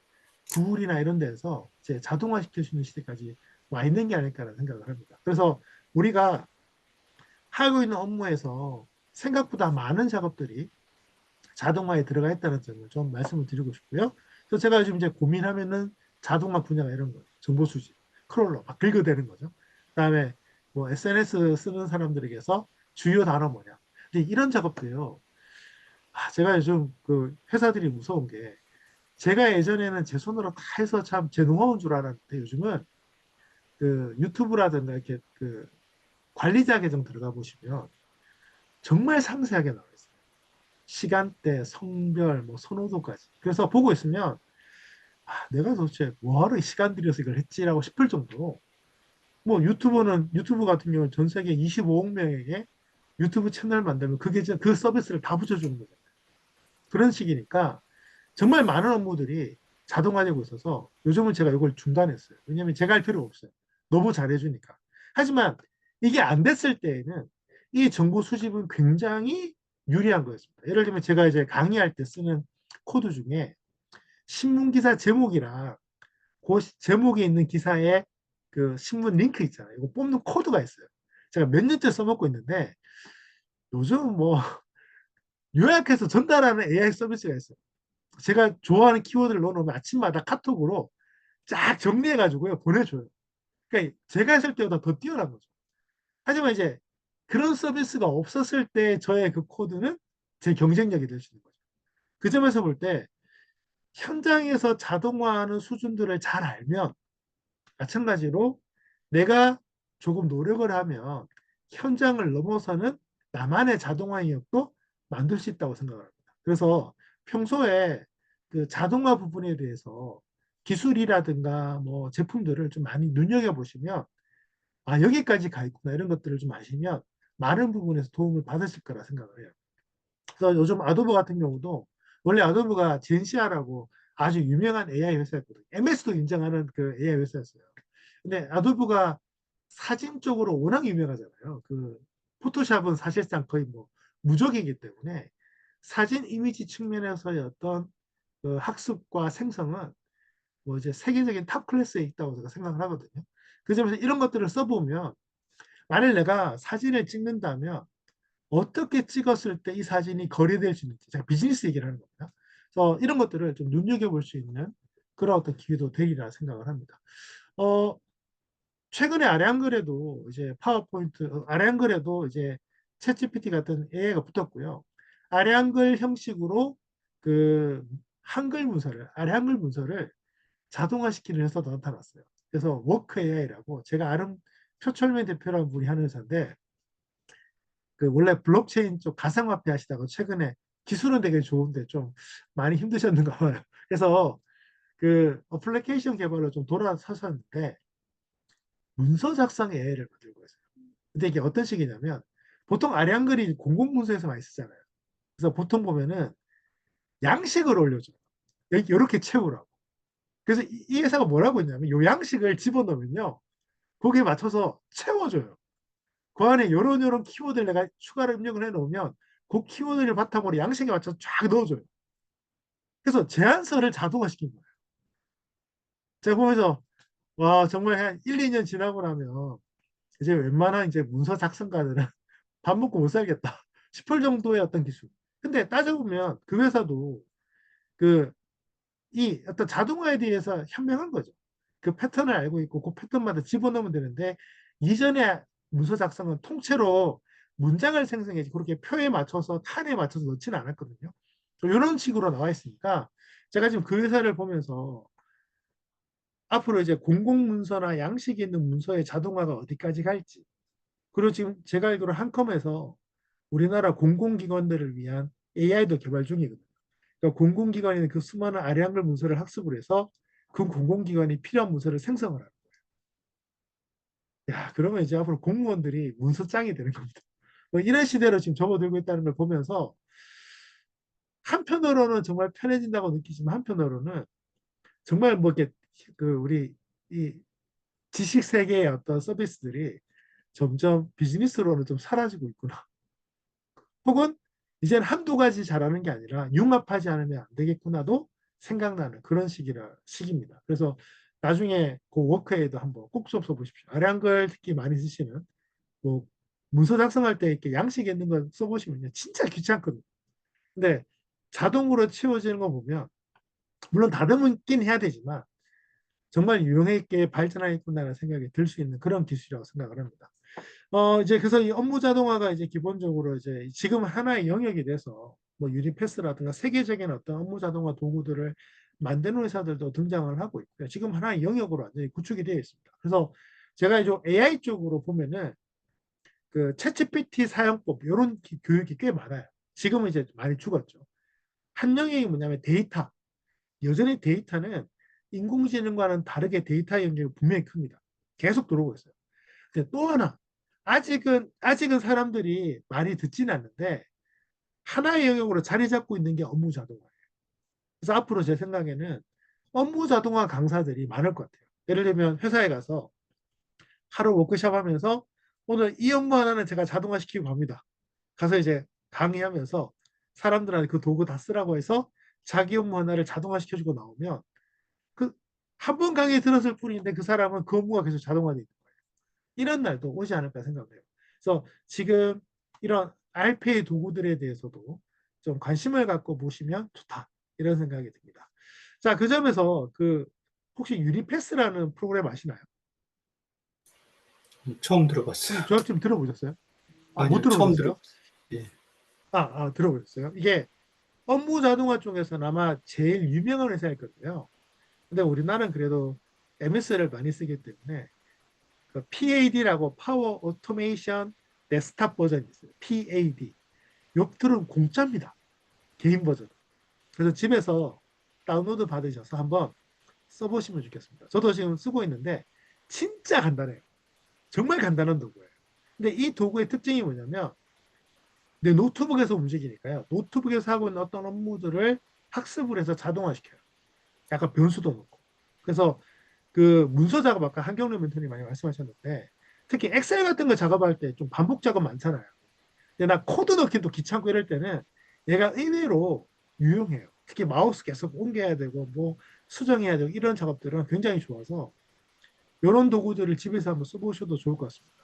Speaker 1: 구글이나 이런 데서 이제 자동화 시킬 수 있는 시대까지 와 있는 게 아닐까라는 생각을 합니다. 그래서 우리가 하고 있는 업무에서 생각보다 많은 작업들이 자동화에 들어가 있다는 점을 좀 말씀을 드리고 싶고요. 그래서 제가 요즘 이제 고민하면은 자동화 분야가 이런 거예요. 정보 수집, 크롤러 막 긁어대는 거죠. 그다음에 뭐 SNS 쓰는 사람들에게서 주요 단어 뭐냐. 근데 이런 작업도요. 제가 요즘 그 회사들이 무서운 게 제가 예전에는 제 손으로 다 해서 참 제 노하우인 줄 알았는데 요즘은 그 유튜브라든가 이렇게 그 관리자 계정 들어가 보시면 정말 상세하게 나와 있어요. 시간대, 성별, 뭐 선호도까지. 그래서 보고 있으면 내가 도대체 뭐하러 시간 들여서 이걸 했지라고 싶을 정도로 뭐 유튜브 같은 경우는 전 세계 25억 명에게 유튜브 채널 만들면 그게 그 서비스를 다 붙여주는 거잖아요. 그런 식이니까 정말 많은 업무들이 자동화되고 있어서 요즘은 제가 이걸 중단했어요. 왜냐하면 제가 할 필요가 없어요. 너무 잘해주니까. 하지만 이게 안 됐을 때에는 이 정보 수집은 굉장히 유리한 거였습니다. 예를 들면 제가 이제 강의할 때 쓰는 코드 중에 신문 기사 제목이랑 그 제목에 있는 기사에 그 신문 링크 있잖아요. 이거 뽑는 코드가 있어요. 제가 몇 년째 써먹고 있는데 요즘 뭐 요약해서 전달하는 AI 서비스가 있어요. 제가 좋아하는 키워드를 넣어놓으면 아침마다 카톡으로 쫙 정리해가지고요 보내줘요. 그러니까 제가 했을 때보다 더 뛰어난 거죠. 하지만 이제 그런 서비스가 없었을 때 저의 그 코드는 제 경쟁력이 될 수 있는 거죠. 그 점에서 볼 때 현장에서 자동화하는 수준들을 잘 알면 마찬가지로 내가 조금 노력을 하면 현장을 넘어서는 나만의 자동화 영역도 만들 수 있다고 생각합니다. 그래서 평소에 그 자동화 부분에 대해서 기술이라든가 뭐 제품들을 좀 많이 눈여겨보시면 아, 여기까지 가 있구나 이런 것들을 좀 아시면 많은 부분에서 도움을 받으실 거라 생각을 해요. 그래서 요즘 아도be 같은 경우도 원래 아도be가 젠시아라고 아주 유명한 AI 회사였거든요. MS도 인정하는 그 AI 회사였어요. 근데 아도be가 사진 쪽으로 워낙 유명하잖아요. 그 포토샵은 사실상 거의 뭐 무적이기 때문에 사진 이미지 측면에서의 어떤 그 학습과 생성은 뭐 이제 세계적인 탑 클래스에 있다고 제가 생각을 하거든요. 그 점에서 이런 것들을 써보면 만일 내가 사진을 찍는다면 어떻게 찍었을 때 이 사진이 거래될 수 있는지 제가 비즈니스 얘기를 하는 겁니다. 그래서 이런 것들을 좀 눈여겨볼 수 있는 그런 어떤 기회도 되리라 생각을 합니다. 어, 최근에 아량글에도 이제 파워포인트, 아량글에도 이제 챗GPT 같은 AI가 붙었고요. 아량글 형식으로 그 한글 문서를, 아량글 문서를 자동화시키는 회사도 나타났어요. 그래서 워크 AI라고 제가 아는 표철민 대표라는 분이 하는 회사인데 그 원래 블록체인 쪽 가상화폐 하시다가 최근에 기술은 되게 좋은데 좀 많이 힘드셨는가 봐요. 그래서 그 어플리케이션 개발로 좀 돌아서셨는데 문서 작성 AI를 만들고 있어요. 근데 이게 어떤 식이냐면 보통 아량글이 공공문서에서 많이 쓰잖아요. 그래서 보통 보면은 양식을 올려줘요. 이렇게 채우라고. 그래서 이 회사가 뭐라고 했냐면 요 양식을 집어넣으면요. 거기에 맞춰서 채워줘요. 그 안에 요런 키워드를 내가 추가로 입력을 해놓으면 그 키워드를 바탕으로 양식에 맞춰서 쫙 넣어줘요. 그래서 제안서를 자동화시킨 거예요. 제가 보면서 와 정말 한 1, 2년 지나고 나면 이제 웬만한 이제 문서 작성가들은 밥 먹고 못 살겠다 싶을 정도의 어떤 기술. 근데 따져보면 그 회사도 그 이 어떤 자동화에 대해서 현명한 거죠. 그 패턴을 알고 있고 그 패턴마다 집어넣으면 되는데 이전에 문서 작성은 통째로 문장을 생성해서 그렇게 표에 맞춰서 칸에 맞춰서 넣지는 않았거든요. 이런 식으로 나와 있으니까 제가 지금 그 회사를 보면서 앞으로 이제 공공문서나 양식이 있는 문서의 자동화가 어디까지 갈지 그리고 지금 제가 알기로 한컴에서 우리나라 공공기관들을 위한 AI도 개발 중이거든요. 그러니까 공공기관에 있는 그 수많은 아량글 문서를 학습을 해서 그 공공기관이 필요한 문서를 생성을 하는 거예요. 야, 그러면 이제 앞으로 공무원들이 문서장이 되는 겁니다. 뭐 이런 시대로 지금 접어들고 있다는 걸 보면서 한편으로는 정말 편해진다고 느끼지만 한편으로는 정말 뭐 이렇게 그 우리 이 지식 세계의 어떤 서비스들이 점점 비즈니스로는 좀 사라지고 있구나. 혹은 이제는 한두 가지 잘하는 게 아니라 융합하지 않으면 안 되겠구나도 생각나는 그런 시기입니다. 그래서 나중에 그 워크에도 한번 꼭 좀 써보십시오. 아량글 특히 많이 쓰시는 뭐 문서 작성할 때 이렇게 양식 있는 거 써보시면요. 진짜 귀찮거든요. 근데 자동으로 치워지는 거 보면 물론 다듬긴 해야 되지만 정말 유용하게 있게 발전하겠구나라는 생각이 들 수 있는 그런 기술이라고 생각을 합니다. 이제 그래서 이 업무 자동화가 이제 기본적으로 이제 지금 하나의 영역이 돼서 뭐 유니패스라든가 세계적인 어떤 업무 자동화 도구들을 만드는 회사들도 등장을 하고 있고요. 지금 하나의 영역으로 완전히 구축이 되어 있습니다. 그래서 제가 이제 AI 쪽으로 보면은 그 챗GPT 사용법 이런 교육이 꽤 많아요. 지금은 이제 많이 죽었죠. 한 영역이 뭐냐면 데이터. 여전히 데이터는 인공지능과는 다르게 데이터 영역이 분명히 큽니다. 계속 들어오고 있어요. 근데 또 하나 아직은 사람들이 많이 듣지는 않는데 하나의 영역으로 자리 잡고 있는 게 업무 자동화예요. 그래서 앞으로 제 생각에는 업무 자동화 강사들이 많을 것 같아요. 예를 들면 회사에 가서 하루 워크숍 하면서 오늘 이 업무 하나는 제가 자동화 시키고 갑니다. 가서 이제 강의하면서 사람들한테 그 도구 다 쓰라고 해서 자기 업무 하나를 자동화 시켜주고 나오면 그 한 번 강의 들었을 뿐인데 그 사람은 그 업무가 계속 자동화돼 있는 거예요. 이런 날도 오지 않을까 생각해요. 그래서 지금 이런 RPA 도구들에 대해서도 좀 관심을 갖고 보시면 좋다. 이런 생각이 듭니다. 자, 그 점에서 그 혹시 유니패스라는 프로그램 아시나요?
Speaker 2: 처음 들어봤어요.
Speaker 1: 혹시 조합좀 들어보셨어요? 아, 못
Speaker 2: 아니요, 처음
Speaker 1: 들어보셨어요?
Speaker 2: 들어봤어요. 예.
Speaker 1: 들어보셨어요? 이게 업무 자동화 쪽에서는 아마 제일 유명한 회사일 거예요. 근데 우리나라는 그래도 MS를 많이 쓰기 때문에 그 PAD라고 파워 오토메이션 데스크탑 버전이 있어요. PAD. 요들은 공짜입니다. 개인 버전. 그래서 집에서 다운로드 받으셔서 한번 써보시면 좋겠습니다. 저도 지금 쓰고 있는데 진짜 간단해요. 정말 간단한 도구예요. 근데 이 도구의 특징이 뭐냐면 내 노트북에서 움직이니까요. 노트북에서 하고 있는 어떤 업무들을 학습을 해서 자동화시켜요. 약간 변수도 넣고. 그래서 그 문서 작업 아까 한경래 멘토님 많이 말씀하셨는데 특히 엑셀 같은 거 작업할 때 좀 반복 작업 많잖아요. 근데 나 코드 넣기도 귀찮고 이럴 때는 얘가 의외로 유용해요. 특히 마우스 계속 옮겨야 되고 뭐 수정해야 되고 이런 작업들은 굉장히 좋아서 이런 도구들을 집에서 한번 써보셔도 좋을 것 같습니다.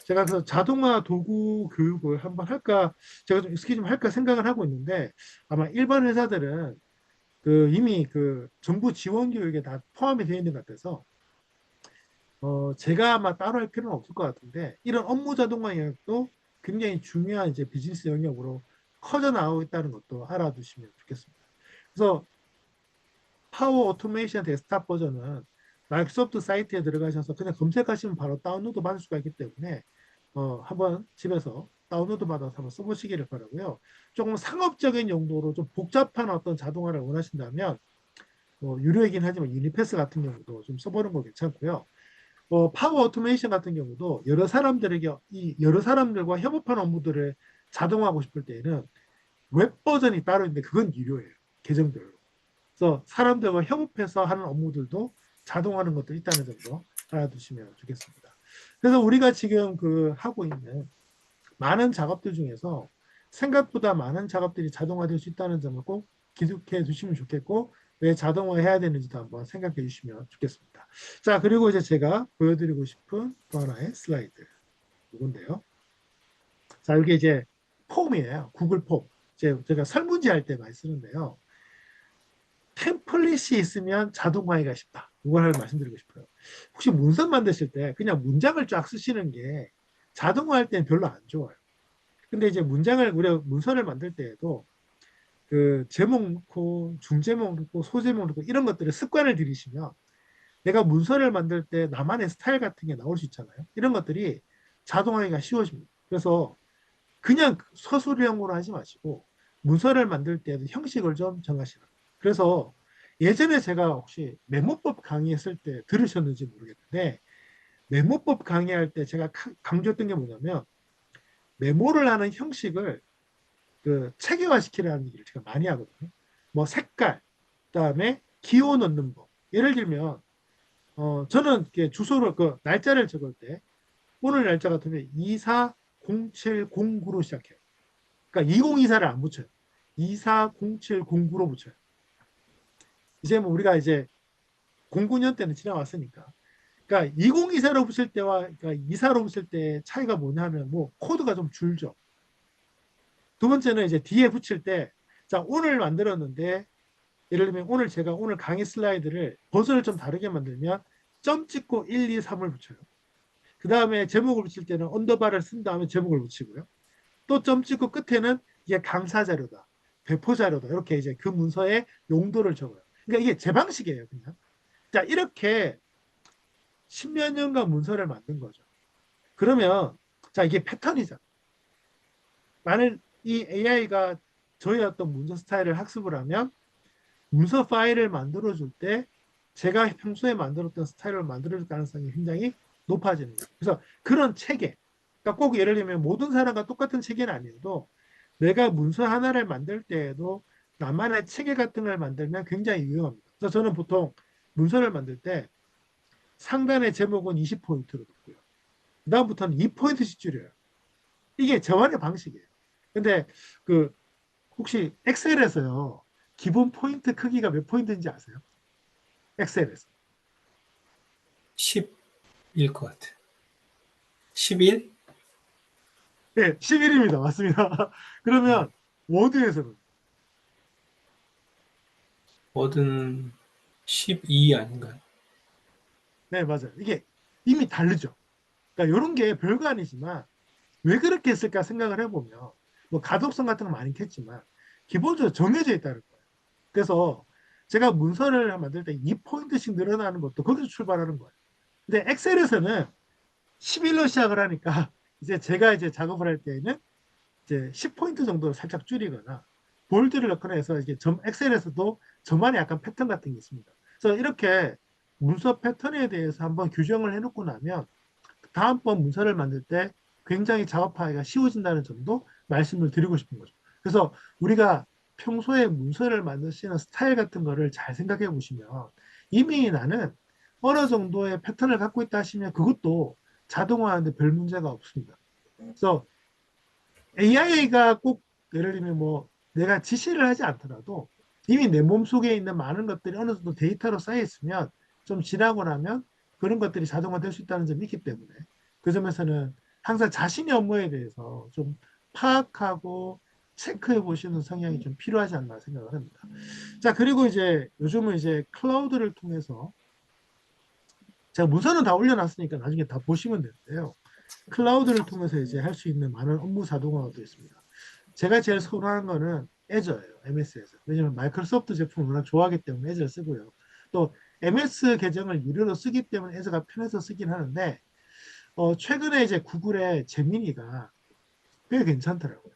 Speaker 1: 제가 그래서 자동화 도구 교육을 한번 할까, 제가 좀 익숙히 좀 할까 생각을 하고 있는데 아마 일반 회사들은 그 이미 그 정부 지원 교육에 다 포함이 되어 있는 것 같아서 제가 아마 따로 할 필요는 없을 것 같은데 이런 업무 자동화 영역도 굉장히 중요한 이제 비즈니스 영역으로 커져 나오고 있다는 것도 알아두시면 좋겠습니다. 그래서 파워 오토메이션 데스크탑 버전은 마이크로소프트 사이트에 들어가셔서 그냥 검색하시면 바로 다운로드 받을 수가 있기 때문에 한번 집에서 다운로드 받아서 한번 써보시기를 바라고요. 조금 상업적인 용도로 좀 복잡한 어떤 자동화를 원하신다면 뭐 유료이긴 하지만 유니패스 같은 경우도 좀 써보는 거 괜찮고요. 파워 오토메이션 같은 경우도 여러 사람들과 협업하는 업무들을 자동화하고 싶을 때에는 웹 버전이 따로 있는데 그건 유료예요. 계정별로. 그래서 사람들과 협업해서 하는 업무들도 자동화하는 것도 있다는 점도 알아두시면 좋겠습니다. 그래서 우리가 지금 그 하고 있는 많은 작업들 중에서 생각보다 많은 작업들이 자동화될 수 있다는 점을 꼭 기억해 두시면 좋겠고 왜 자동화해야 되는지도 한번 생각해 주시면 좋겠습니다. 자, 그리고 이제 제가 보여드리고 싶은 또 하나의 슬라이드 이건데요. 자, 이게 이제 폼이에요. 구글 폼. 제가 설문지 할 때 많이 쓰는데요. 템플릿이 있으면 자동화하기가 쉽다. 이걸 말씀드리고 싶어요. 혹시 문서 만드실 때 그냥 문장을 쫙 쓰시는 게 자동화할 때는 별로 안 좋아요. 근데 이제 우리가 문서를 만들 때에도 그 제목 넣고 중제목 넣고 소제목 넣고 이런 것들을 습관을 들이시면 내가 문서를 만들 때 나만의 스타일 같은 게 나올 수 있잖아요. 이런 것들이 자동화하기가 쉬워집니다. 그래서 그냥 서술형으로 하지 마시고 문서를 만들 때도 형식을 좀 정하시라. 그래서 예전에 제가 혹시 메모법 강의했을 때 들으셨는지 모르겠는데 메모법 강의할 때 제가 강조했던 게 뭐냐면 메모를 하는 형식을 그 체계화시키라는 얘기를 제가 많이 하거든요. 뭐 색깔, 그다음에 기호 넣는 법. 예를 들면 저는 주소를 그 날짜를 적을 때 오늘 날짜 같으면 240709로 시작해요. 그러니까 2024를 안 붙여요. 240709로 붙여요. 이제 뭐 우리가 이제 09년 때는 지나왔으니까. 그러니까 2024로 붙일 때와 그러니까 24로 붙일 때 차이가 뭐냐면 뭐 코드가 좀 줄죠. 두 번째는 이제 뒤에 붙일 때 자, 오늘 만들었는데 예를 들면 제가 오늘 강의 슬라이드를 버전을 좀 다르게 만들면 점 찍고 1, 2, 3을 붙여요. 그 다음에 제목을 붙일 때는 언더바를 쓴 다음에 제목을 붙이고요. 또 점 찍고 끝에는 이게 강사 자료다. 배포 자료다. 이렇게 이제 그 문서의 용도를 적어요. 그러니까 이게 제 방식이에요, 그냥. 자, 이렇게 십몇 년간 문서를 만든 거죠. 그러면, 자, 이게 패턴이잖아. 만일 이 AI가 저희 어떤 문서 스타일을 학습을 하면 문서 파일을 만들어줄 때 제가 평소에 만들었던 스타일을 만들어줄 가능성이 굉장히 높아지는 거예요. 그래서 그런 체계, 그러니까 꼭 예를 들면 모든 사람과 똑같은 체계는 아니어도 내가 문서 하나를 만들 때에도 나만의 체계 같은 걸 만들면 굉장히 유용합니다. 그래서 저는 보통 문서를 만들 때 상단의 제목은 20포인트로 놓고요. 그다음부터는 2포인트씩 줄여요. 이게 저만의 방식이에요. 근데 그 혹시 엑셀에서요. 기본 포인트 크기가 몇 포인트인지 아세요? 엑셀에서.
Speaker 2: 10일 것 같아. 11?
Speaker 1: 네, 11입니다. 맞습니다. 그러면 워드에서는
Speaker 2: 워드는 12 아닌가요?
Speaker 1: 네, 맞아요. 이게 이미 다르죠. 그러니까 이런 게 별거 아니지만 왜 그렇게 했을까 생각을 해보면 뭐 가독성 같은 건 많이 있겠지만 기본적으로 정해져 있다는 거예요. 그래서 제가 문서를 만들 때 2포인트씩 늘어나는 것도 거기서 출발하는 거예요. 근데 엑셀에서는 11로 시작을 하니까 이제 제가 이제 작업을 할 때에는 이제 10포인트 정도 살짝 줄이거나 볼드를 넣거나 해서 이게 엑셀에서도 저만의 약간 패턴 같은 게 있습니다. 그래서 이렇게 문서 패턴에 대해서 한번 규정을 해놓고 나면 다음번 문서를 만들 때 굉장히 작업하기가 쉬워진다는 점도 말씀을 드리고 싶은 거죠. 그래서 우리가 평소에 문서를 만드시는 스타일 같은 거를 잘 생각해 보시면 이미 나는 어느 정도의 패턴을 갖고 있다 하시면 그것도 자동화하는데 별 문제가 없습니다. 그래서 AI가 꼭 예를 들면 뭐 내가 지시를 하지 않더라도 이미 내 몸속에 있는 많은 것들이 어느 정도 데이터로 쌓여 있으면 좀 지나고 나면 그런 것들이 자동화될 수 있다는 점이 있기 때문에 그 점에서는 항상 자신의 업무에 대해서 좀 파악하고 체크해 보시는 성향이 좀 필요하지 않나 생각을 합니다. 자, 그리고 이제 요즘은 이제 클라우드를 통해서 제가 문서는 다 올려놨으니까 나중에 다 보시면 되는데요. 클라우드를 통해서 이제 할 수 있는 많은 업무 자동화가 되어 있습니다. 제가 제일 선호하는 거는 애저예요. MS에서. 왜냐면 마이크로소프트 제품을 워낙 좋아하기 때문에 애저를 쓰고요. 또 MS 계정을 유료로 쓰기 때문에 애저가 편해서 쓰긴 하는데 최근에 이제 구글의 제미니가 꽤 괜찮더라고요.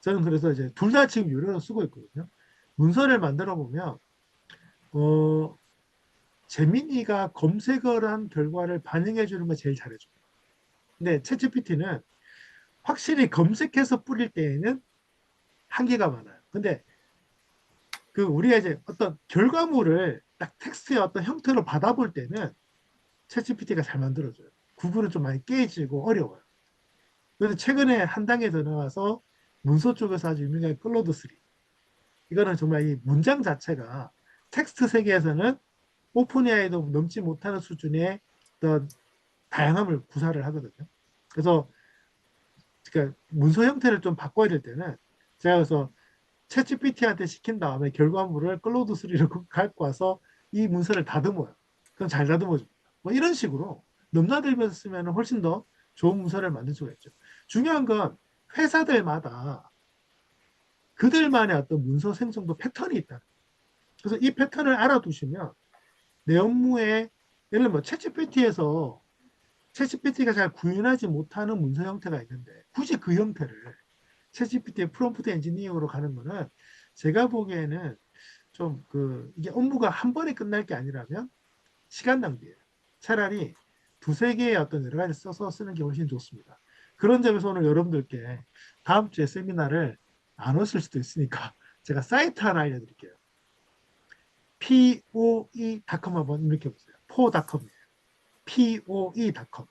Speaker 1: 저는 그래서 이제 둘 다 지금 유료로 쓰고 있거든요. 문서를 만들어 보면 어, 제미니가 검색을 한 결과를 반영해 주는 걸 제일 잘해줘요. 근데 챗GPT는 확실히 검색해서 뿌릴 때에는 한계가 많아요. 근데 그 우리가 이제 어떤 결과물을 딱 텍스트의 어떤 형태로 받아볼 때는 챗GPT가 잘 만들어줘요. 구글은 좀 많이 깨지고 어려워요. 그래서 최근에 한 단계 더 나와서 문서 쪽에서 아주 유명한 클로드 3. 이거는 정말 이 문장 자체가 텍스트 세계에서는 오픈AI도 넘지 못하는 수준의 어떤 다양함을 구사를 하거든요. 그래서 그러니까 문서 형태를 좀 바꿔야 될 때는 제가 그래서 챗GPT한테 시킨 다음에 결과물을 클로드 3로 갖고 와서 이 문서를 다듬어요. 그럼 잘 다듬어줍니다. 뭐 이런 식으로 넘나들면서 쓰면 훨씬 더 좋은 문서를 만들 수가 있죠. 중요한 건 회사들마다 그들만의 어떤 문서 생성도 패턴이 있다. 그래서 이 패턴을 알아두시면 내 업무에 예를 들면 뭐 챗GPT가 잘 구현하지 못하는 문서 형태가 있는데 굳이 그 형태를 챗GPT의 프롬프트 엔지니어링으로 가는 거는 제가 보기에는 좀 이게 업무가 한 번에 끝날 게 아니라면 시간 낭비예요. 차라리 두세 개의 어떤 여러 가지 써서 쓰는 게 훨씬 좋습니다. 그런 점에서 오늘 여러분들께 다음 주에 세미나를 안 오실 수도 있으니까 제가 사이트 하나 알려드릴게요. poe.com 한번 입력해 보세요. poe.com이에요. poe.com.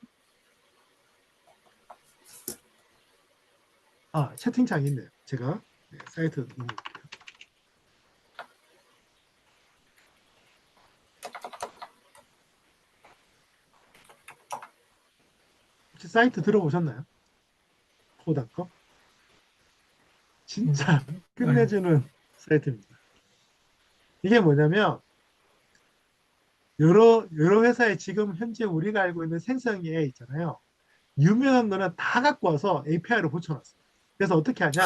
Speaker 1: 아, 채팅창이 있네요. 제가 사이트 넣어볼게요. 혹시 사이트 들어보셨나요? poe.com? 진짜
Speaker 2: 아니,
Speaker 1: 끝내주는 사이트입니다. 이게 뭐냐면 여러 회사에 지금 현재 우리가 알고 있는 생성 AI 있잖아요. 유명한 거는 다 갖고 와서 API로 붙여놨어요. 그래서 어떻게 하냐?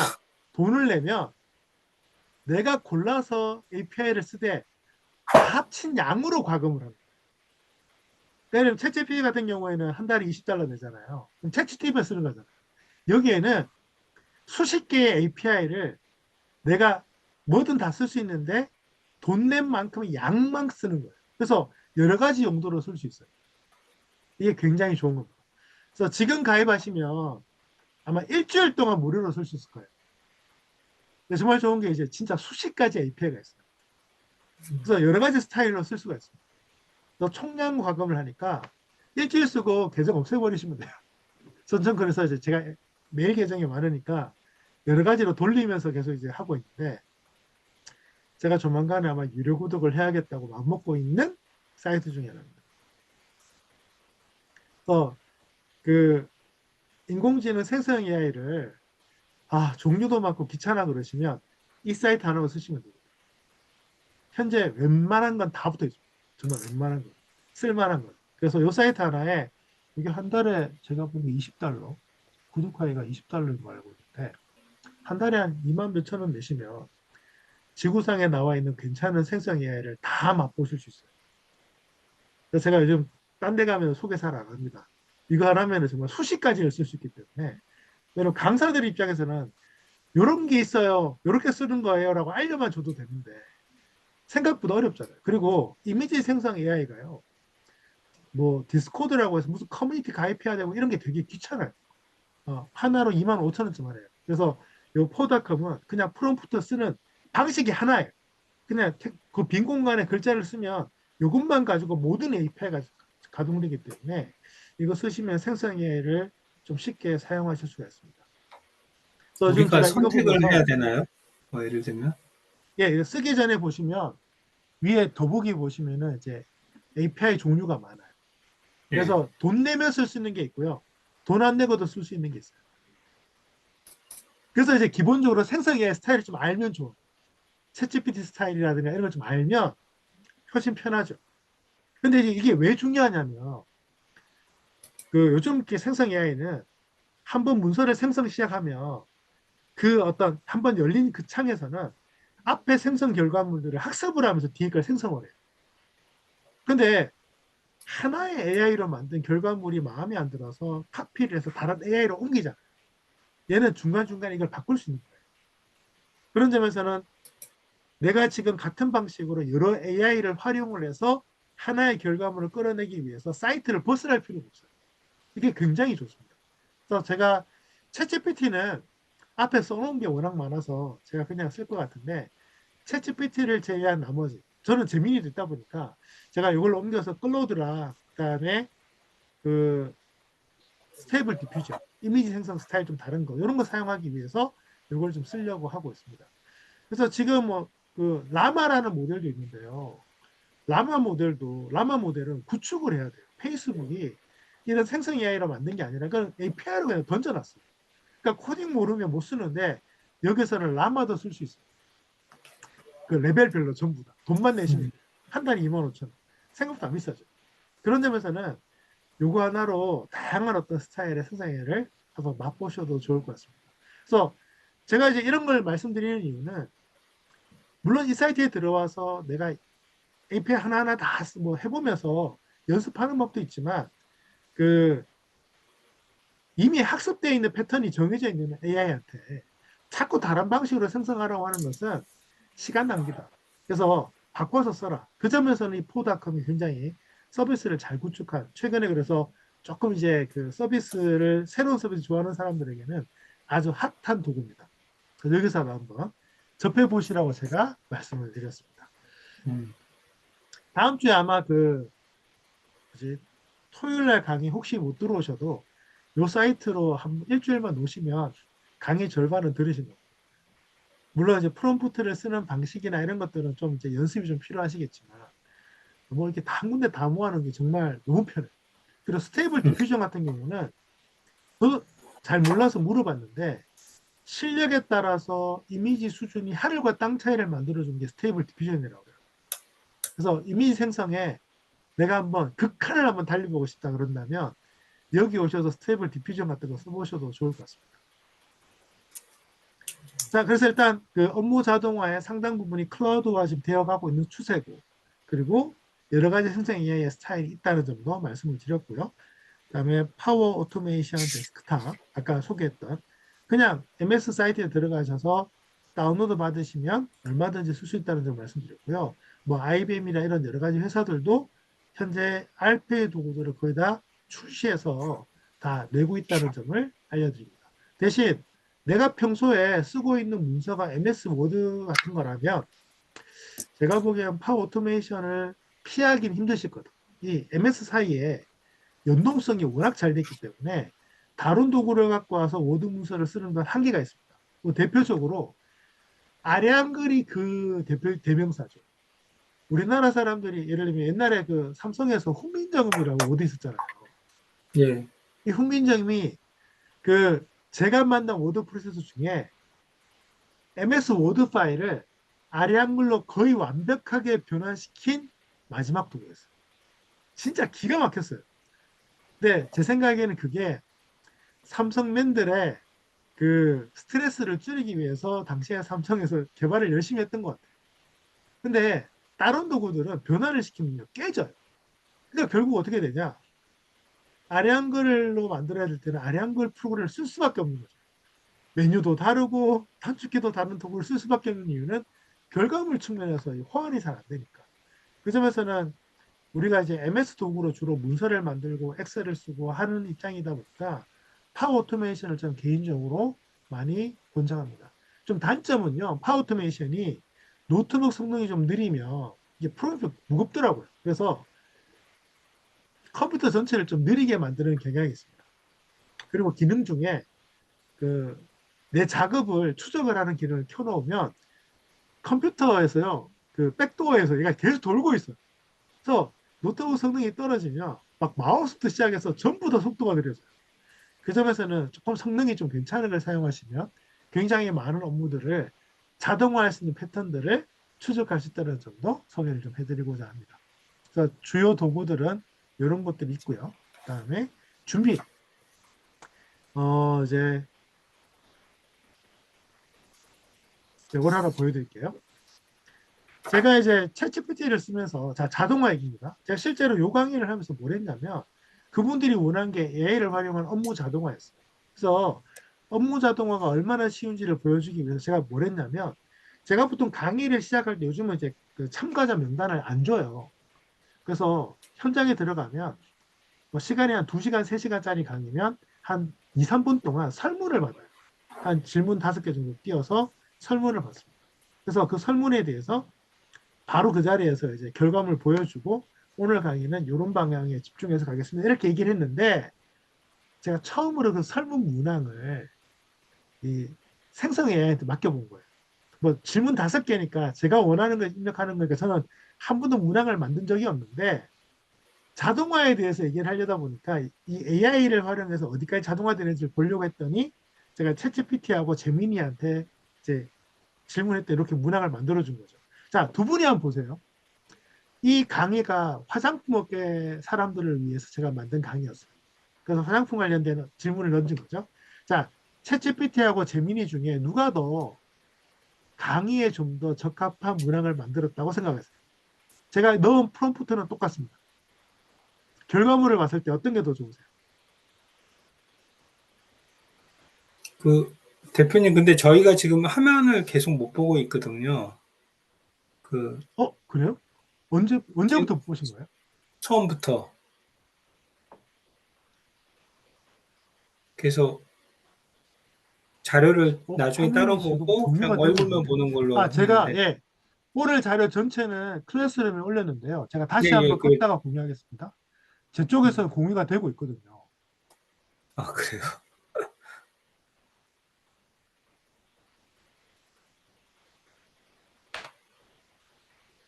Speaker 1: 돈을 내면 내가 골라서 API를 쓰되 다 합친 양으로 과금을 합니다. 예를 들면 챗GPT 같은 경우에는 한 달에 $20 내잖아요. 그럼 챗GPT만 쓰는 거잖아요. 여기에는 수십 개의 API를 내가 뭐든 다 쓸 수 있는데 돈 낸 만큼의 양만 쓰는 거예요. 그래서 여러 가지 용도로 쓸 수 있어요. 이게 굉장히 좋은 겁니다. 그래서 지금 가입하시면 아마 일주일 동안 무료로 쓸 수 있을 거예요. 근데 정말 좋은 게 이제 진짜 수십 가지 API가 있어요. 그래서 여러 가지 스타일로 쓸 수가 있습니다. 또 총량 과금을 하니까 일주일 쓰고 계정 없애버리시면 돼요. 전전 그래서 이제 제가 메일 계정이 많으니까 여러 가지로 돌리면서 계속 이제 하고 있는데 제가 조만간에 아마 유료 구독을 해야겠다고 마음먹고 있는 사이트 중에 하나입니다. 그래서 그 인공지능 생성 AI를 종류도 많고 귀찮아 그러시면 이 사이트 하나만 쓰시면 됩니다. 현재 웬만한 건 다 붙어 있습니다. 정말 웬만한 거. 쓸만한 거. 그래서 이 사이트 하나에 이게 한 달에 제가 보기에 20달러, 구독하기가 20달러인 거 알고 있는데 한 달에 한 2만 몇천 원 내시면 지구상에 나와 있는 괜찮은 생성 AI를 다 맛보실 수 있어요. 그래서 제가 요즘 딴 데 가면 소개사를 안 합니다. 이거 하나면 정말 수십 가지를 쓸 수 있기 때문에 여러분 강사들 입장에서는 이런 게 있어요. 이렇게 쓰는 거예요. 라고 알려만 줘도 되는데 생각보다 어렵잖아요. 그리고 이미지 생성 AI가요. 뭐 디스코드라고 해서 무슨 커뮤니티 가입해야 되고 이런 게 되게 귀찮아요. 하나로 2만 5천 원쯤 하래요. 그래서 이 포닷컴은 그냥 프롬프트 쓰는 방식이 하나예요. 그냥 그 빈 공간에 글자를 쓰면 이것만 가지고 모든 API가 가동되기 때문에 이거 쓰시면 생성 AI를 좀 쉽게 사용하실 수가 있습니다. 그래서 지금
Speaker 2: 우리가
Speaker 1: 제가 이거
Speaker 2: 선택을 해야
Speaker 1: 보면서
Speaker 2: 되나요? 뭐 예를 들면
Speaker 1: 예, 쓰기 전에 보시면 위에 더보기 보시면은 이제 API 종류가 많아요.
Speaker 2: 예.
Speaker 1: 그래서 돈 내면 쓸 수 있는 게 있고요. 돈 안 내고도 쓸 수 있는 게 있어요. 그래서 이제 기본적으로 생성 AI 스타일을 좀 알면 좋아요. 챗GPT 스타일이라든가 이런 걸 좀 알면 훨씬 편하죠. 근데 이게 왜 중요하냐면 그 요즘 이렇게 생성 AI는 한번 문서를 생성 시작하면 그 어떤 한번 열린 그 창에서는 앞에 생성 결과물들을 학습을 하면서 뒤에 걸 생성을 해요. 근데 하나의 AI로 만든 결과물이 마음에 안 들어서 카피를 해서 다른 AI로 옮기잖아요. 얘는 중간중간에 이걸 바꿀 수 있는 거예요. 그런 점에서는 내가 지금 같은 방식으로 여러 AI를 활용을 해서 하나의 결과물을 끌어내기 위해서 사이트를 벗어날 필요가 없어요. 이게 굉장히 좋습니다. 그래서 제가 챗GPT는 앞에 써놓은 게 워낙 많아서 제가 그냥 쓸 것 같은데 챗GPT를 제외한 나머지 저는 재민이 됐다 보니까 제가 이걸 옮겨서 클로드랑 그다음에 그 스테이블 디퓨저 이미지 생성 스타일 좀 다른 거 이런 거 사용하기 위해서 이걸 좀 쓰려고 하고 있습니다. 그래서 지금 뭐 그 라마라는 모델도 있는데요. 라마 모델은 구축을 해야 돼요. 페이스북이 이런 생성 AI로 만든 게 아니라 그건 API로 그냥 던져놨어요. 그러니까 코딩 모르면 못 쓰는데 여기서는 라마도 쓸 수 있어요. 그 레벨별로 전부 다 돈만 내시면 돼요. 한 달에 2만 5천 원. 생각보다 안 비싸죠. 그런 점에서는 요거 하나로 다양한 어떤 스타일의 생성AI를 한번 맛보셔도 좋을 것 같습니다. 그래서 제가 이제 이런 걸 말씀드리는 이유는 물론 이 사이트에 들어와서 내가 API 하나하나 다 뭐 해보면서 연습하는 법도 있지만 그 이미 학습되어 있는 패턴이 정해져 있는 AI한테 자꾸 다른 방식으로 생성하라고 하는 것은 시간 낭비다. 그래서 바꿔서 써라. 그 점에서는 이 포닷컴이 굉장히 서비스를 잘 구축한 최근에 그래서 조금 이제 그 서비스를 새로운 서비스 좋아하는 사람들에게는 아주 핫한 도구입니다. 여기서 한번 접해 보시라고 제가 말씀을 드렸습니다.
Speaker 2: 음.
Speaker 1: 다음 주에 아마 그 뭐지 토요일 날 강의 혹시 못 들어오셔도 요 사이트로 한 일주일만 놓으시면 강의 절반은 들으신 겁니다. 물론 이제 프롬프트를 쓰는 방식이나 이런 것들은 좀 이제 연습이 좀 필요하시겠지만 뭐 이렇게 다 한 군데 다 모아놓은 게 정말 너무 편해요. 그리고 스테이블 디퓨전 같은 경우는 저도 잘 몰라서 물어봤는데 실력에 따라서 이미지 수준이 하늘과 땅 차이를 만들어주는 게 스테이블 디퓨전이라고 해요. 그래서 이미지 생성에 내가 한번 극한을 한번 달려보고 싶다 그런다면 여기 오셔서 스테이블 디퓨전 같은 거 써보셔도 좋을 것 같습니다. 자, 그래서 일단 그 업무 자동화의 상당 부분이 클라우드화 지금 되어가고 있는 추세고, 그리고 여러 가지 생성 AI의 스타일이 있다는 점도 말씀을 드렸고요. 그다음에 파워 오토메이션 데스크탑, 아까 소개했던 그냥 MS 사이트에 들어가셔서 다운로드 받으시면 얼마든지 쓸 수 있다는 점 말씀드렸고요. 뭐 IBM이나 이런 여러 가지 회사들도 현재 RPA 도구들을 거의 다 출시해서 다 내고 있다는 점을 알려드립니다. 대신 내가 평소에 쓰고 있는 문서가 MS 워드 같은 거라면 제가 보기엔 파워 오토메이션을 피하기는 힘드실 거다. 이 MS 사이에 연동성이 워낙 잘 됐기 때문에 다른 도구를 갖고 와서 워드 문서를 쓰는 건 한계가 있습니다. 뭐 대표적으로 아량글이 그 대명사죠. 우리나라 사람들이 예를 들면 옛날에 그 삼성에서 훈민정음이라고 워드 있었잖아요.
Speaker 2: 예,
Speaker 1: 이 훈민정음이 그 제가 만난 워드 프로세서 중에 MS 워드 파일을 아량글로 거의 완벽하게 변환시킨 마지막 도구였어요. 진짜 기가 막혔어요. 근데 제 생각에는 그게 삼성맨들의 그 스트레스를 줄이기 위해서 당시에 삼성에서 개발을 열심히 했던 것 같아요. 근데 다른 도구들은 변환을 시키면 깨져요. 그러니까 결국 어떻게 되냐? 아량글로 만들어야 될 때는 아량글 프로그램을 쓸 수밖에 없는 거죠. 메뉴도 다르고 단축키도 다른 도구를 쓸 수밖에 없는 이유는 결과물 측면에서 호환이 잘 안 되니까. 그 점에서는 우리가 이제 MS 도구로 주로 문서를 만들고 엑셀을 쓰고 하는 입장이다 보니까 파워 오토메이션을 좀 개인적으로 많이 권장합니다. 좀 단점은요, 파워 오토메이션이 노트북 성능이 좀 느리면 이게 프로그램이 무겁더라고요. 그래서 컴퓨터 전체를 좀 느리게 만드는 경향이 있습니다. 그리고 기능 중에 그 내 작업을 추적을 하는 기능을 켜놓으면 컴퓨터에서요, 그 백도어에서 얘가 계속 돌고 있어요. 그래서 노트북 성능이 떨어지면 막 마우스부터 시작해서 전부 다 속도가 느려져요. 그 점에서는 조금 성능이 좀 괜찮은 걸 사용하시면 굉장히 많은 업무들을 자동화할 수 있는 패턴들을 추적할 수 있다는 점도 소개를 좀 해드리고자 합니다. 그래서 주요 도구들은 이런 것들이 있고요. 그 다음에 준비. 이제 이걸 하나 보여드릴게요. 제가 이제 챗GPT를 쓰면서 자동화 얘기입니다. 제가 실제로 요 강의를 하면서 뭘 했냐면 그분들이 원한 게 AI를 활용한 업무 자동화였어요. 그래서 업무 자동화가 얼마나 쉬운지를 보여주기 위해서 제가 뭘 했냐면 제가 보통 강의를 시작할 때 요즘은 이제 그 참가자 명단을 안 줘요. 그래서 현장에 들어가면 뭐 시간이 한 2시간, 3시간짜리 강의면 한 2, 3분 동안 설문을 받아요. 한 질문 5개 정도 띄어서 설문을 받습니다. 그래서 그 설문에 대해서 바로 그 자리에서 이제 결과물 보여주고 오늘 강의는 이런 방향에 집중해서 가겠습니다. 이렇게 얘기를 했는데 제가 처음으로 그 설문 문항을 이 생성 AI한테 맡겨본 거예요. 뭐 질문 5개니까 제가 원하는 걸 입력하는 거니까 저는 한 번도 문항을 만든 적이 없는데 자동화에 대해서 얘기를 하려다 보니까 이 AI를 활용해서 어디까지 자동화되는지 보려고 했더니 제가 챗GPT하고 제미니한테 이제 질문할 때 이렇게 문항을 만들어 준 거죠. 자, 두 분이 한번 보세요. 이 강의가 화장품 업계 사람들을 위해서 제가 만든 강의였어요. 그래서 화장품 관련된 질문을 던진 거죠. 자, 챗GPT하고 제미니 중에 누가 더 강의에 좀 더 적합한 문항을 만들었다고 생각했어요. 제가 넣은 프롬프트는 똑같습니다. 결과물을 봤을 때 어떤 게 더 좋으세요?
Speaker 2: 그 대표님, 근데 저희가 지금 화면을 계속 못 보고 있거든요. 그
Speaker 1: 그래요? 언제부터 보신 거예요?
Speaker 2: 처음부터. 그래서 자료를 나중에 따로
Speaker 1: 화면이 지금
Speaker 2: 보고 그냥
Speaker 1: 공유가 되고
Speaker 2: 얼굴만
Speaker 1: 있는데.
Speaker 2: 보는 걸로
Speaker 1: 제가,
Speaker 2: 했는데.
Speaker 1: 예, 오늘 자료 전체는 클래스룸에 올렸는데요. 제가
Speaker 2: 예,
Speaker 1: 다시
Speaker 2: 예,
Speaker 1: 한번 껐다가 공유하겠습니다. 제 쪽에서 공유가 되고 있거든요.
Speaker 2: 아, 그래요.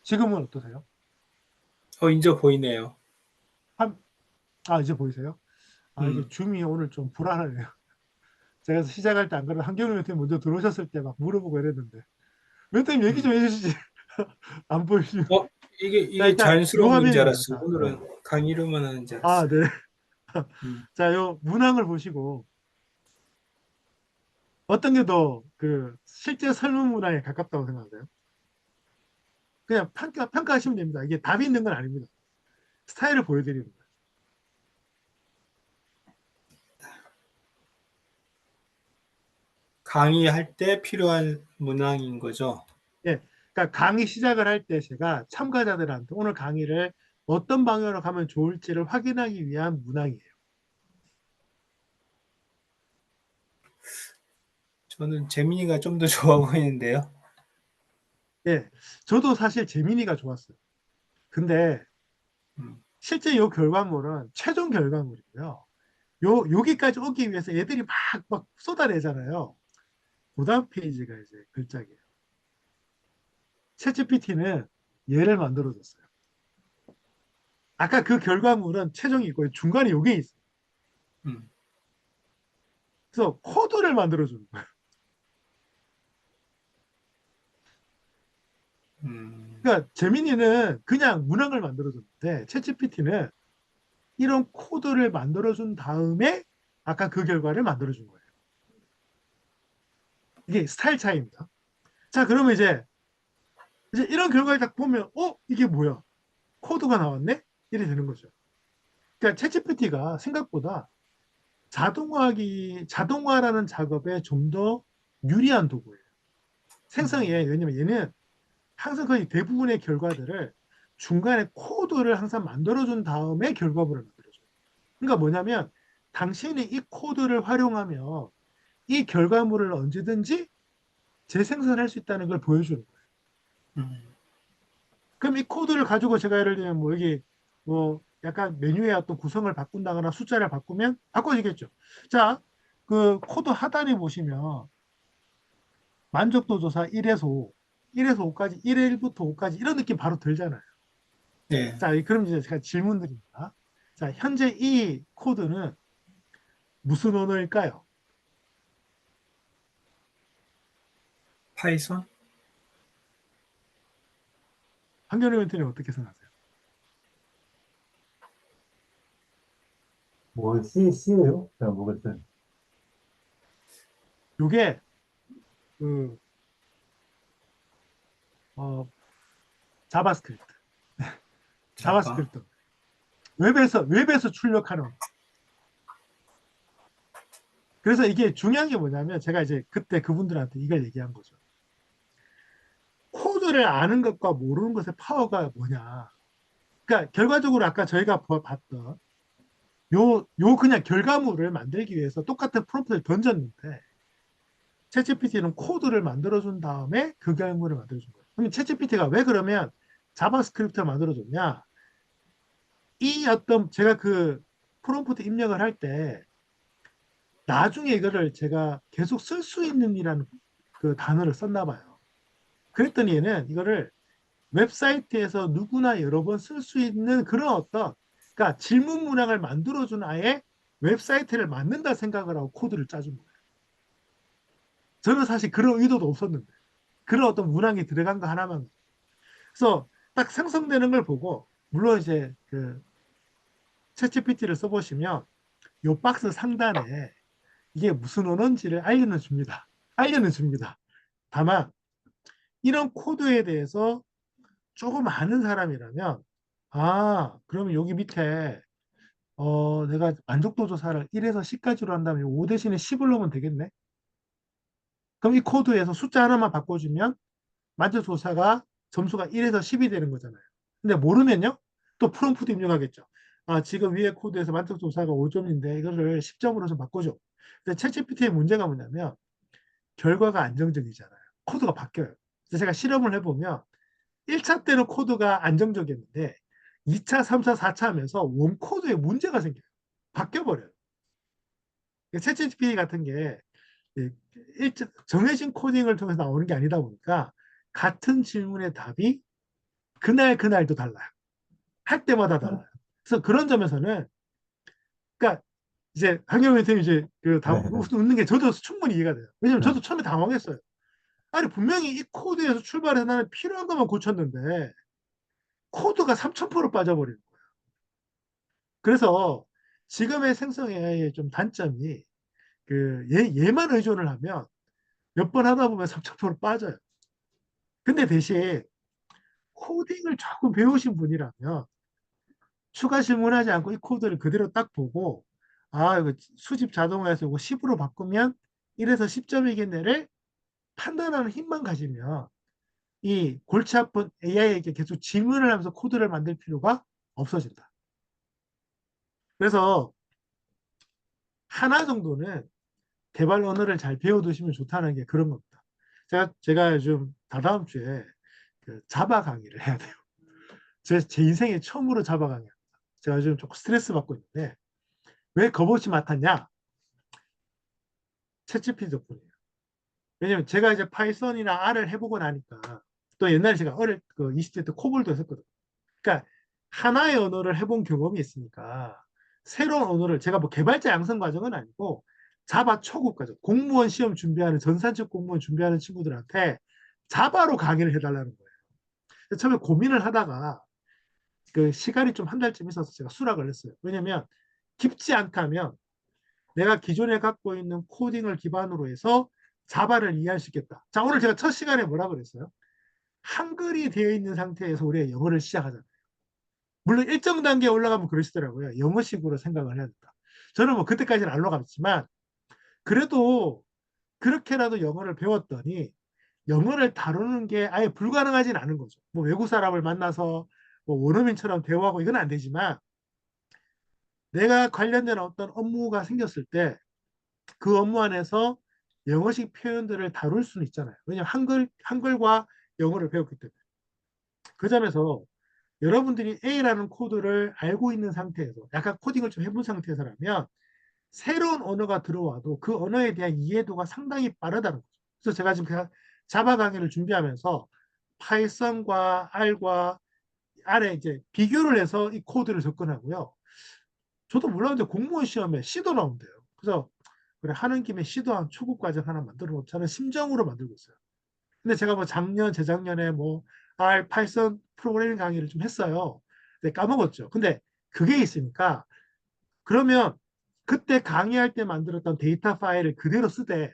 Speaker 1: 지금은 어떠세요?
Speaker 2: 이제 보이네요.
Speaker 1: 한, 이제 보이세요? 이게 줌이 오늘 좀 불안하네요. 제가 시작할 때 안 그래도 한경영 멘토님 먼저 들어오셨을 때 막 물어보고 이랬는데. 멘토님 얘기
Speaker 2: 음.
Speaker 1: 좀 해주시지. 안 보이시면.
Speaker 2: 이게
Speaker 1: 자,
Speaker 2: 이게
Speaker 1: 일단 요
Speaker 2: 자연스러운 건지
Speaker 1: 화면입니다.
Speaker 2: 알았어요. 오늘은 강의로만 하는 줄
Speaker 1: 네.
Speaker 2: 알았어요. 음.
Speaker 1: 자, 요 문항을 보시고 어떤 게 더 그 실제 설문 문항에 가깝다고 생각하세요? 그냥 평가하시면 됩니다. 이게 답이 있는 건 아닙니다. 스타일을 보여드리는 거예요.
Speaker 2: 강의할 때 필요한 문항인 거죠.
Speaker 1: 예. 그러니까 강의 시작을 할 때 제가 참가자들한테 오늘 강의를 어떤 방향으로 가면 좋을지를 확인하기 위한 문항이에요.
Speaker 2: 저는 재민이가 좀 더 좋아 보이는데요.
Speaker 1: 예, 저도 사실 재민이가 좋았어요. 근데
Speaker 2: 음,
Speaker 1: 실제 요 결과물은 최종 결과물이고요. 여기까지 오기 위해서 얘들이 막 쏟아내잖아요. 그 다음 페이지가 이제 글작이에요. 챗GPT는 얘를 만들어줬어요. 아까 그 결과물은 최종이 있고 중간에 요게 있어요.
Speaker 2: 음,
Speaker 1: 그래서 코드를 만들어주는 거예요.
Speaker 2: 음,
Speaker 1: 그러니까 재민이는 그냥 문항을 만들어줬는데 챗GPT는 이런 코드를 만들어준 다음에 아까 그 결과를 만들어준 거예요. 이게 스타일 차이입니다. 자, 그러면 이제 이런 결과를 딱 보면, 이게 뭐야? 코드가 나왔네? 이래 되는 거죠. 그러니까 챗GPT가 생각보다 자동화라는 작업에 좀 더 유리한 도구예요. 생성에, 왜냐면 얘는 항상 거의 대부분의 결과들을 중간에 코드를 항상 만들어준 다음에 결과물을 만들어줘요. 그러니까 뭐냐면 당신이 이 코드를 활용하면 이 결과물을 언제든지 재생산할 수 있다는 걸 보여주는 거예요.
Speaker 2: 음,
Speaker 1: 그럼 이 코드를 가지고 제가 예를 들면 뭐 여기 뭐 약간 메뉴의 어떤 구성을 바꾼다거나 숫자를 바꾸면 바꿔지겠죠. 자, 그 코드 하단에 보시면 만족도 조사 1에서 5, 1에서 5까지, 1에 1부터 5까지 이런 느낌 바로 들잖아요.
Speaker 2: 네,
Speaker 1: 자, 그럼 이제 제가 질문 드립니다. 자, 현재 이 코드는 무슨 언어일까요?
Speaker 2: 파이썬?
Speaker 1: 한겨레 멘토님 어떻게 생각하세요?
Speaker 3: 뭐, C예요? 잘 모르겠어요.
Speaker 1: 요게 그 어, 자바스크립트.
Speaker 2: 자바.
Speaker 1: 자바스크립트. 웹에서 출력하는 언어. 그래서 이게 중요한 게 뭐냐면 제가 이제 그때 그분들한테 이걸 얘기한 거죠. 코드를 아는 것과 모르는 것의 파워가 뭐냐. 그러니까 결과적으로 아까 저희가 봤던 요 그냥 결과물을 만들기 위해서 똑같은 프롬프트를 던졌는데 챗GPT는 코드를 만들어준 다음에 그 결과물을 만들어준 거예요. 그럼 챗GPT가 왜 그러면 자바스크립트를 만들어줬냐? 이 어떤 제가 그 프롬프트 입력을 할 때 나중에 이거를 제가 계속 쓸 수 있는 이라는 그 단어를 썼나 봐요. 그랬더니 얘는 이거를 웹사이트에서 누구나 여러 번 쓸 수 있는 그런 어떤 그러니까 질문 문항을 만들어준 아예 웹사이트를 만든다 생각을 하고 코드를 짜준 거예요. 저는 사실 그런 의도도 없었는데 그런 어떤 문항이 들어간 거 하나만 그래서 딱 생성되는 걸 보고 물론 이제 그 챗GPT를 써보시면 요 박스 상단에 이게 무슨 언어인지를 알려는 줍니다. 알려는 줍니다. 다만 이런 코드에 대해서 조금 아는 사람이라면 그러면 여기 밑에 내가 만족도 조사를 1에서 10까지로 한다면 5 대신에 10을 넣으면 되겠네. 그럼 이 코드에서 숫자 하나만 바꿔주면 만족도 조사가 점수가 1에서 10이 되는 거잖아요. 근데 모르면요? 또 프롬프트 입력하겠죠. 지금 위에 코드에서 만족도 조사가 5점인데 이거를 10점으로 좀 바꿔줘. 근데 챗GPT의 문제가 뭐냐면 결과가 안정적이잖아요. 코드가 바뀌어요. 그래서 제가 실험을 해보면 1차 때는 코드가 안정적이었는데 2차, 3차, 4차 하면서 원 코드에 문제가 생겨요. 바뀌어버려요. 챗GPT 같은 게 정해진 코딩을 통해서 나오는 게 아니다 보니까 같은 질문의 답이 그날도 달라요. 할 때마다 달라요. 그래서 그런 점에서는 그러니까 이제 한경영 선생님 이제
Speaker 3: 네,
Speaker 1: 웃는 게 저도 충분히 이해가 돼요. 왜냐면
Speaker 3: 네.
Speaker 1: 저도 처음에 당황했어요. 아니 분명히 이 코드에서 출발해서 나는 필요한 것만 고쳤는데 코드가 3000% 빠져버리는 거예요. 그래서 지금의 생성 AI의 좀 단점이 얘만 의존을 하면 몇 번 하다 보면 3000% 빠져요. 근데 대신 코딩을 조금 배우신 분이라면 추가 질문하지 않고 이 코드를 그대로 딱 보고 이거 수집 자동화해서 이거 10으로 바꾸면 1에서 10점이겠네를 판단하는 힘만 가지면 이 골치 아픈 AI에게 계속 질문을 하면서 코드를 만들 필요가 없어진다. 그래서 하나 정도는 개발 언어를 잘 배워두시면 좋다는 게 그런 겁니다. 제가 요즘 다다음 주에 그 자바 강의를 해야 돼요. 제 인생에 처음으로 자바 강의합니다. 제가 요즘 조금 스트레스 받고 있는데 왜 겁없이 맡았냐? 챗GPT 덕분이에요. 왜냐면 제가 이제 파이썬이나 R을 해보고 나니까 또 옛날에 제가 그 20대 때 코볼도 했었거든요. 그러니까 하나의 언어를 해본 경험이 있으니까 새로운 언어를 제가 뭐 개발자 양성 과정은 아니고 자바 초급 과정, 공무원 시험 준비하는 전산직 공무원 준비하는 친구들한테 자바로 강의를 해달라는 거예요. 처음에 고민을 하다가 그 시간이 좀 한 달쯤 있어서 제가 수락을 했어요. 왜냐면 깊지 않다면 내가 기존에 갖고 있는 코딩을 기반으로 해서 자바를 이해할 수 있겠다. 자, 오늘 제가 첫 시간에 뭐라 그랬어요? 한글이 되어 있는 상태에서 우리가 영어를 시작하잖아요. 물론 일정 단계에 올라가면 그러시더라고요. 영어식으로 생각을 해야 된다. 저는 뭐 그때까지는 안 올라갔지만 그래도 그렇게라도 영어를 배웠더니 영어를 다루는 게 아예 불가능하진 않은 거죠. 뭐 외국 사람을 만나서 뭐 원어민처럼 대화하고 이건 안 되지만 내가 관련된 어떤 업무가 생겼을 때 그 업무 안에서 영어식 표현들을 다룰 수는 있잖아요. 왜냐하면 한글과 영어를 배웠기 때문에. 그 점에서 여러분들이 A라는 코드를 알고 있는 상태에서 약간 코딩을 좀 해본 상태에서라면 새로운 언어가 들어와도 그 언어에 대한 이해도가 상당히 빠르다는 거죠. 그래서 제가 지금 자바 강의를 준비하면서 파이썬과 R과 R에 이제 비교를 해서 이 코드를 접근하고요. 저도 몰랐는데 공무원 시험에 C도 나온대요. 그래서 그래 하는 김에 C도 한 초급 과정 하나 만들어 놓자는 심정으로 만들고 있어요. 근데 제가 뭐 작년, 재작년에 뭐 R, 파이썬 프로그래밍 강의를 좀 했어요. 근데 까먹었죠. 근데 그게 있으니까 그러면 그때 강의할 때 만들었던 데이터 파일을 그대로 쓰되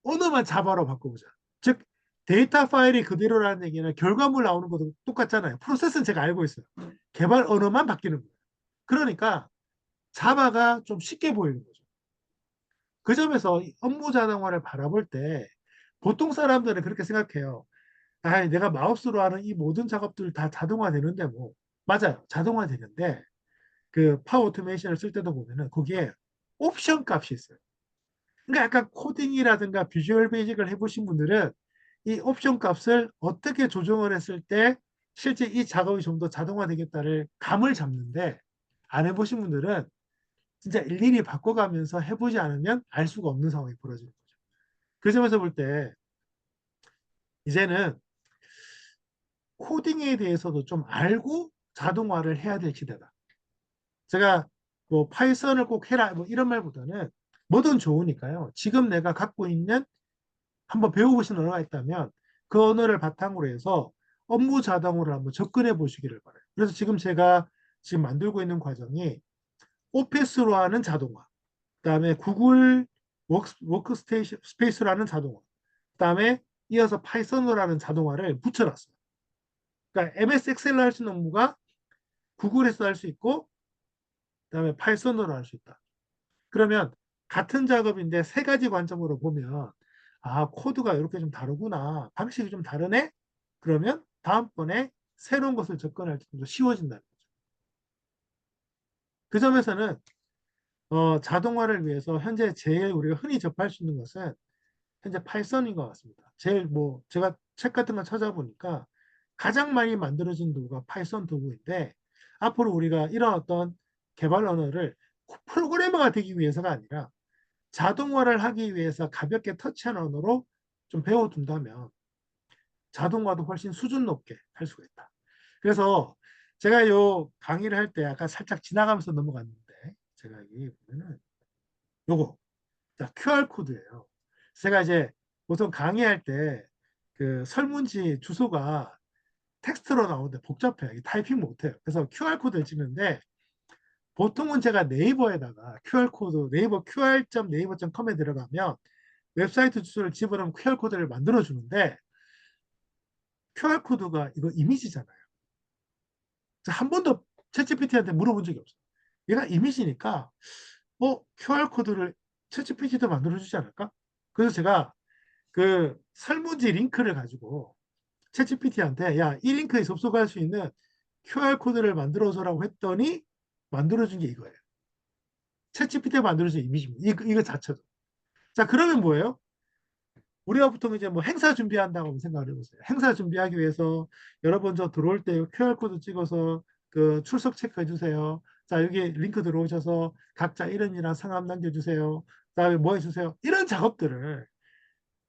Speaker 1: 언어만 자바로 바꿔보자. 즉 데이터 파일이 그대로라는 얘기는 결과물 나오는 것도 똑같잖아요. 프로세스는 제가 알고 있어요. 개발 언어만 바뀌는 거예요. 그러니까 자바가 좀 쉽게 보이는 거죠. 그 점에서 업무 자동화를 바라볼 때 보통 사람들은 그렇게 생각해요. 아, 내가 마우스로 하는 이 모든 작업들 다 자동화 되는데 뭐 맞아요. 자동화 되는데 그 파워 오토메이션을 쓸 때도 보면은 거기에 옵션 값이 있어요. 그러니까 약간 코딩이라든가 비주얼 베이직을 해보신 분들은 이 옵션 값을 어떻게 조정을 했을 때 실제 이 작업이 좀 더 자동화 되겠다를 감을 잡는데 안 해보신 분들은 진짜 일일이 바꿔가면서 해보지 않으면 알 수가 없는 상황이 벌어지는 거죠. 그 점에서 볼 때 이제는 코딩에 대해서도 좀 알고 자동화를 해야 될 시대다. 제가 뭐 파이썬을 꼭 해라 뭐 이런 말보다는 뭐든 좋으니까요. 지금 내가 갖고 있는 한번 배워보신 언어가 있다면 그 언어를 바탕으로 해서 업무 자동화를 한번 접근해 보시기를 바라요. 그래서 지금 제가 지금 만들고 있는 과정이 오피스로 하는 자동화, 그다음에 구글 워크스페이스로 하는 자동화, 그다음에 이어서 파이썬으로 하는 자동화를 붙여놨어요. 그러니까 MS 엑셀로 할 수 있는 업무가 구글에서 할 수 있고, 그다음에 파이썬으로 할 수 있다. 그러면 같은 작업인데 세 가지 관점으로 보면 아 코드가 이렇게 좀 다르구나, 방식이 좀 다르네. 그러면 다음번에 새로운 것을 접근할 때 좀 쉬워진다는 거죠. 그 점에서는 자동화를 위해서 현재 제일 우리가 흔히 접할 수 있는 것은 현재 파이썬인 것 같습니다. 제일 뭐 제가 책 같은 거 찾아보니까 가장 많이 만들어진 도구가 파이썬 도구인데 앞으로 우리가 이런 어떤 개발 언어를 프로그래머가 되기 위해서가 아니라 자동화를 하기 위해서 가볍게 터치하는 언어로 좀 배워둔다면 자동화도 훨씬 수준 높게 할 수가 있다. 그래서 제가 요 강의를 할 때 아까 살짝 지나가면서 넘어갔는데 제가 여기 보면은 요거 QR코드예요. 제가 이제 보통 강의할 때 그 설문지 주소가 텍스트로 나오는데 복잡해요. 타이핑 못해요. 그래서 QR코드를 찍는데 보통은 제가 네이버에다가 QR코드, 네이버 qr.naver.com에 들어가면 웹사이트 주소를 집어넣으면 QR코드를 만들어 주는데 QR코드가 이거 이미지잖아요. 한 번도 챗GPT한테 물어본 적이 없어요. 얘가 이미지니까 QR코드를 챗GPT도 만들어 주지 않을까? 그래서 제가 그 설문지 링크를 가지고 챗GPT한테 야, 이 링크에 접속할 수 있는 QR코드를 만들어줘라고 했더니 만들어준 게 이거예요. 챗GPT가 만들어준 이미지입니다. 이거 자체도. 자, 그러면 뭐예요? 우리가 보통 이제 뭐 행사 준비한다고 생각을 해보세요. 행사 준비하기 위해서 여러분 저 들어올 때 QR코드 찍어서 그 출석 체크해 주세요. 자, 여기 링크 들어오셔서 각자 이름이랑 성함 남겨주세요. 그다음에 뭐 해주세요. 이런 작업들을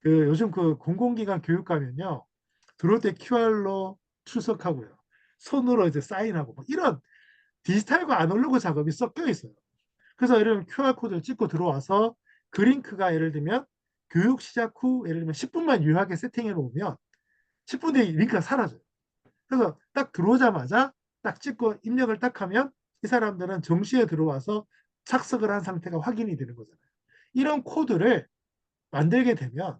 Speaker 1: 그 요즘 그 공공기관 교육 가면요. 들어올 때 QR로 출석하고요. 손으로 이제 사인하고 뭐 이런 디지털과 아날로그 작업이 섞여 있어요. 그래서 예를 들면 QR코드를 찍고 들어와서 그 링크가 예를 들면 교육 시작 후 예를 들면 10분만 유효하게 세팅해 놓으면 10분 뒤에 링크가 사라져요. 그래서 딱 들어오자마자 딱 찍고 입력을 딱 하면 이 사람들은 정시에 들어와서 착석을 한 상태가 확인이 되는 거잖아요. 이런 코드를 만들게 되면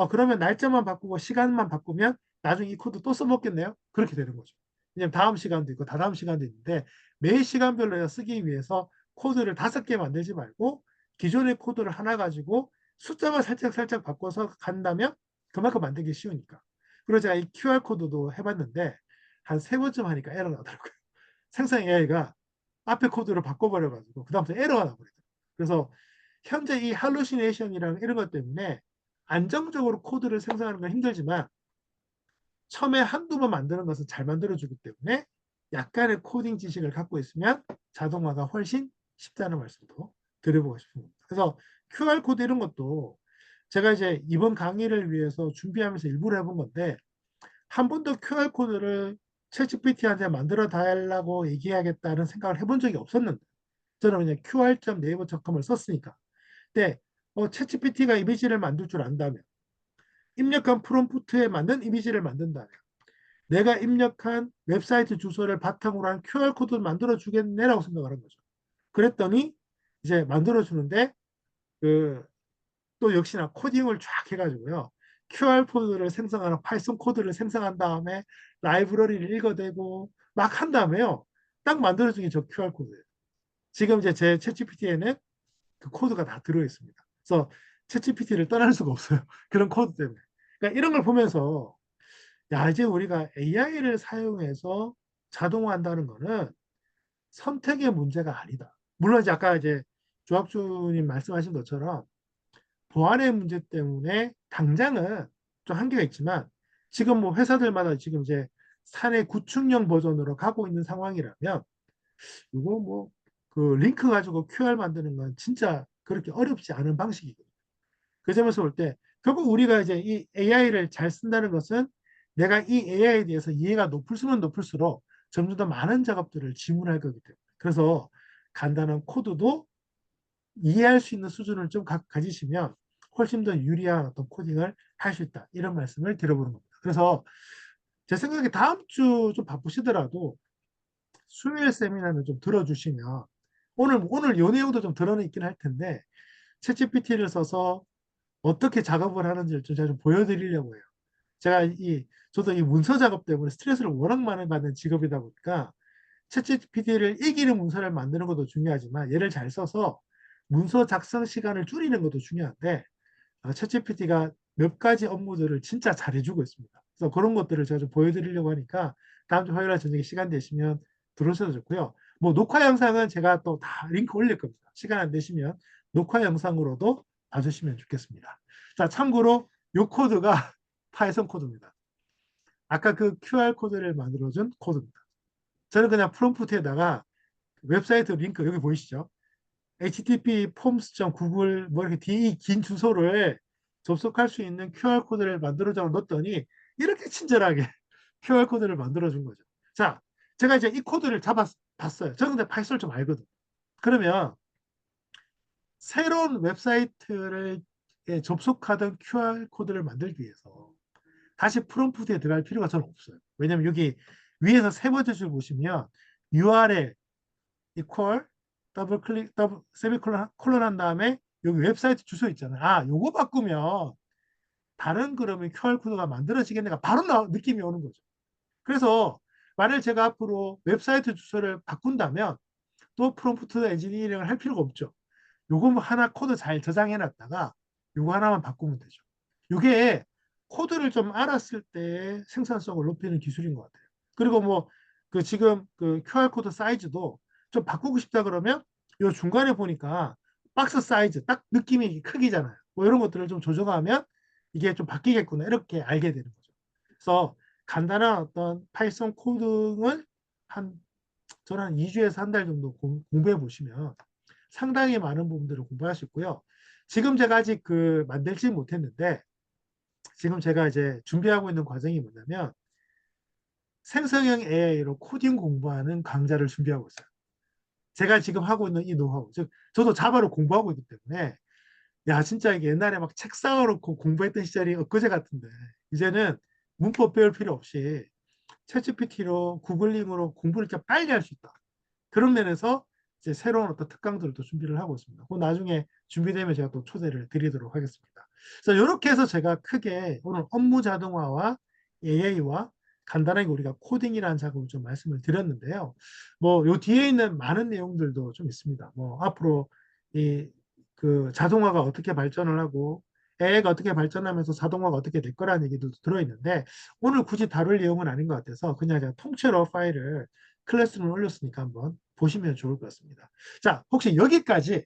Speaker 1: 그러면 날짜만 바꾸고 시간만 바꾸면 나중에 이 코드 또 써먹겠네요. 그렇게 되는 거죠. 왜냐면 다음 시간도 있고 다다음 시간도 있는데 매 시간별로 쓰기 위해서 코드를 5개 만들지 말고 기존의 코드를 하나 가지고 숫자만 살짝 살짝 바꿔서 간다면 그만큼 만들기 쉬우니까. 그리고 제가 이 QR코드도 해봤는데 한 3번쯤 하니까 에러 나더라고요. 생성 AI가 앞에 코드를 바꿔버려가지고 그다음부터 에러가 나버리더라고요. 그래서 현재 이 할루시네이션이랑 이런 것 때문에 안정적으로 코드를 생성하는 건 힘들지만 처음에 한두 번 만드는 것은 잘 만들어주기 때문에 약간의 코딩 지식을 갖고 있으면 자동화가 훨씬 쉽다는 말씀도 드려보고 싶습니다. 그래서 QR코드 이런 것도 제가 이제 이번 강의를 위해서 준비하면서 일부러 해본 건데 한 번도 QR코드를 챗GPT한테 만들어 달라고 얘기하겠다는 생각을 해본 적이 없었는데 저는 그냥 qr.naver.com을 썼으니까 때 챗GPT가 이미지를 만들 줄 안다면 입력한 프롬프트에 맞는 이미지를 만든다면 내가 입력한 웹사이트 주소를 바탕으로 한 QR코드를 만들어 주겠네라고 생각을 한 거죠. 그랬더니 이제 만들어 주는데 그 또 역시나 코딩을 쫙 해가지고요. QR코드를 생성하는 파이썬 코드를 생성한 다음에 라이브러리를 읽어대고 막 한 다음에요. 딱 만들어준 게 저 QR코드예요. 지금 이제 제 챗GPT에는 그 코드가 다 들어있습니다. 그래서 챗GPT를 떠날 수가 없어요. 그런 코드 때문에. 그러니까 이런 걸 보면서 야 이제 우리가 AI를 사용해서 자동화한다는 거는 선택의 문제가 아니다. 물론 이제 아까 이제 조학주님 말씀하신 것처럼 보안의 문제 때문에 당장은 좀 한계가 있지만 지금 뭐 회사들마다 지금 이제 사내 구축형 버전으로 가고 있는 상황이라면 이거 뭐 그 링크 가지고 QR 만드는 건 진짜 그렇게 어렵지 않은 방식이거든요. 그 점에서 볼 때 결국 우리가 이제 이 AI를 잘 쓴다는 것은 내가 이 AI에 대해서 이해가 높을수록 높을수록 점점 더 많은 작업들을 지문할 거기 때문에 그래서 간단한 코드도 이해할 수 있는 수준을 좀 가지시면 훨씬 더 유리한 어떤 코딩을 할 수 있다. 이런 말씀을 드려보는 겁니다. 그래서 제 생각에 다음 주 좀 바쁘시더라도 수요일 세미나를 좀 들어주시면 오늘 요 내용도 좀 드러있긴 할 텐데 챗GPT를 써서 어떻게 작업을 하는지를 좀 제가 좀 보여드리려고 해요. 제가 저도 이 문서 작업 때문에 스트레스를 워낙 많이 받는 직업이다 보니까 챗GPT를 이기는 문서를 만드는 것도 중요하지만 얘를 잘 써서 문서 작성 시간을 줄이는 것도 중요한데 챗GPT가 몇 가지 업무들을 진짜 잘해주고 있습니다. 그래서 그런 것들을 제가 좀 보여드리려고 하니까 다음 주 화요일 날 저녁에 시간 되시면 들어오셔도 좋고요. 뭐 녹화 영상은 제가 또 다 링크 올릴 겁니다. 시간 안 되시면 녹화 영상으로도 봐주시면 좋겠습니다. 자, 참고로 이 코드가 파이썬 코드입니다. 아까 그 QR 코드를 만들어준 코드입니다. 저는 그냥 프롬프트에다가 웹사이트 링크 여기 보이시죠? http forms.google 뭐 이렇게 긴 주소를 접속할 수 있는 QR 코드를 만들어서 넣었더니 이렇게 친절하게 QR 코드를 만들어 준 거죠. 자, 제가 이제 이 코드를 봤어요. 저는 근데 파이썬을 좀 알거든. 그러면 새로운 웹사이트를 접속하던 QR 코드를 만들기 위해서 다시 프롬프트에 들어갈 필요가 저는 없어요. 왜냐면 여기 위에서 세 번째 줄 보시면 URL equal 더블 클릭 더블 세미콜론 콜론 한 다음에 여기 웹사이트 주소 있잖아요. 요거 바꾸면 다른 그러면 QR 코드가 만들어지겠네가 바로 느낌이 오는 거죠. 그래서 만약 제가 앞으로 웹사이트 주소를 바꾼다면 또 프롬프트 엔지니어링을 할 필요가 없죠. 요거 뭐 하나 코드 잘 저장해 놨다가 요거 하나만 바꾸면 되죠. 요게 코드를 좀 알았을 때 생산성을 높이는 기술인 것 같아요. 그리고 뭐 그 지금 그 QR코드 사이즈도 좀 바꾸고 싶다 그러면 요 중간에 보니까 박스 사이즈 딱 느낌이 크기잖아요. 뭐 이런 것들을 좀 조정하면 이게 좀 바뀌겠구나 이렇게 알게 되는 거죠. 그래서 간단한 어떤 파이썬 코딩을 저는 한 2주에서 한 달 정도 공부해 보시면 상당히 많은 부분들을 공부할 수 있고요. 지금 제가 아직 만들지 못했는데 지금 제가 이제 준비하고 있는 과정이 뭐냐면 생성형 AI로 코딩 공부하는 강좌를 준비하고 있어요. 제가 지금 하고 있는 이 노하우, 즉 저도 자바로 공부하고 있기 때문에 야 진짜 이게 옛날에 막 책 쌓아놓고 공부했던 시절이 엊그제 같은데 이제는 문법 배울 필요 없이 챗GPT로 구글링으로 공부를 이렇게 빨리 할 수 있다. 그런 면에서 이제 새로운 어떤 특강들을 또 준비를 하고 있습니다. 그 나중에 준비되면 제가 또 초대를 드리도록 하겠습니다. 그래서 이렇게 해서 제가 크게 오늘 업무 자동화와 AI와 간단하게 우리가 코딩이라는 작업을 좀 말씀을 드렸는데요. 뭐 요 뒤에 있는 많은 내용들도 좀 있습니다. 뭐 앞으로 이 자동화가 어떻게 발전을 하고 AI가 어떻게 발전하면서 자동화가 어떻게 될 거라는 얘기도 들어있는데 오늘 굳이 다룰 내용은 아닌 것 같아서 그냥 제가 통째로 파일을 클래스룸에 올렸으니까 한번 보시면 좋을 것 같습니다. 자, 혹시 여기까지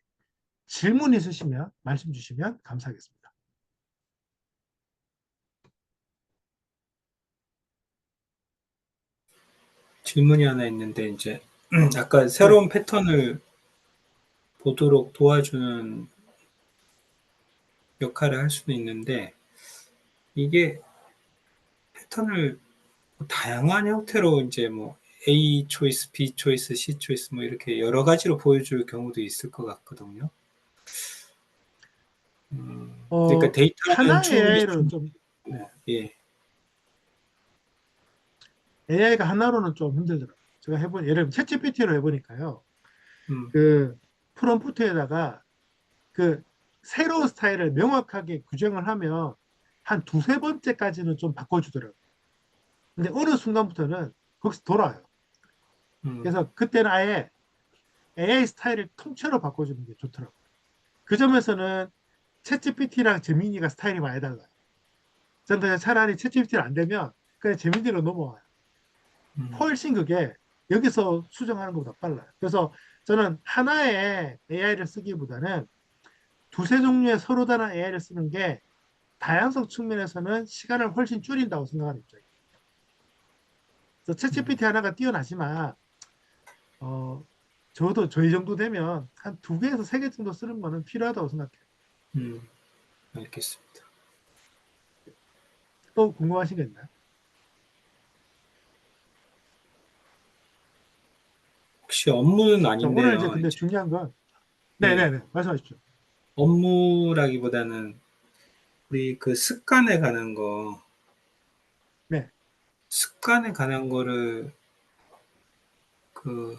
Speaker 1: 질문 있으시면 말씀 주시면 감사하겠습니다.
Speaker 2: 질문이 하나 있는데 이제 아까
Speaker 1: 네,
Speaker 2: 새로운 패턴을 보도록 도와주는 역할을 할 수도 있는데 이게 패턴을 다양한 형태로 이제 뭐 A 초이스, B 초이스, C 초이스 뭐 이렇게 여러 가지로 보여줄 경우도 있을 것 같거든요. 그러니까 데이터는
Speaker 1: 하나의
Speaker 2: 충분히
Speaker 1: AI로 좀
Speaker 2: 예,
Speaker 1: AI가 하나로는 좀 힘들더라고요. 제가 예를 들면 챗GPT로 해보니까요.
Speaker 2: 음,
Speaker 1: 그 프롬프트에다가 그 새로운 스타일을 명확하게 규정을 하면 한 두세 번째까지는 좀 바꿔주더라고요. 근데 어느 순간부터는 거기서 돌아요.
Speaker 2: 음,
Speaker 1: 그래서 그때는 아예 AI 스타일을 통째로 바꿔주는 게 좋더라고요. 그 점에서는 챗GPT랑 제미니가 스타일이 많이 달라요. 저는 그냥 차라리 챗GPT를 안 되면 그냥 제미니로 넘어와요.
Speaker 2: 음,
Speaker 1: 훨씬 그게 여기서 수정하는 것보다 빨라요. 그래서 저는 하나의 AI를 쓰기보다는 두세 종류의 서로 다른 AI를 쓰는 게 다양성 측면에서는 시간을 훨씬 줄인다고 생각하는 입장이에요. 그래서 챗GPT 하나가 뛰어나지만 어, 저도 저희 정도 되면 한 두 개에서 세 개 정도 쓰는 거는 필요하다고 생각해요.
Speaker 2: 음, 알겠습니다.
Speaker 1: 또 궁금하신 거 있나요?
Speaker 2: 혹시 업무는
Speaker 1: 자, 오늘 이제
Speaker 2: 아닌데요.
Speaker 1: 근데
Speaker 2: 이제
Speaker 1: 중요한 건
Speaker 2: 예,
Speaker 1: 네네네 말씀하십시오.
Speaker 2: 업무라기보다는 우리 그 습관에 관한 거,
Speaker 1: 네,
Speaker 2: 습관에 관한 거를 그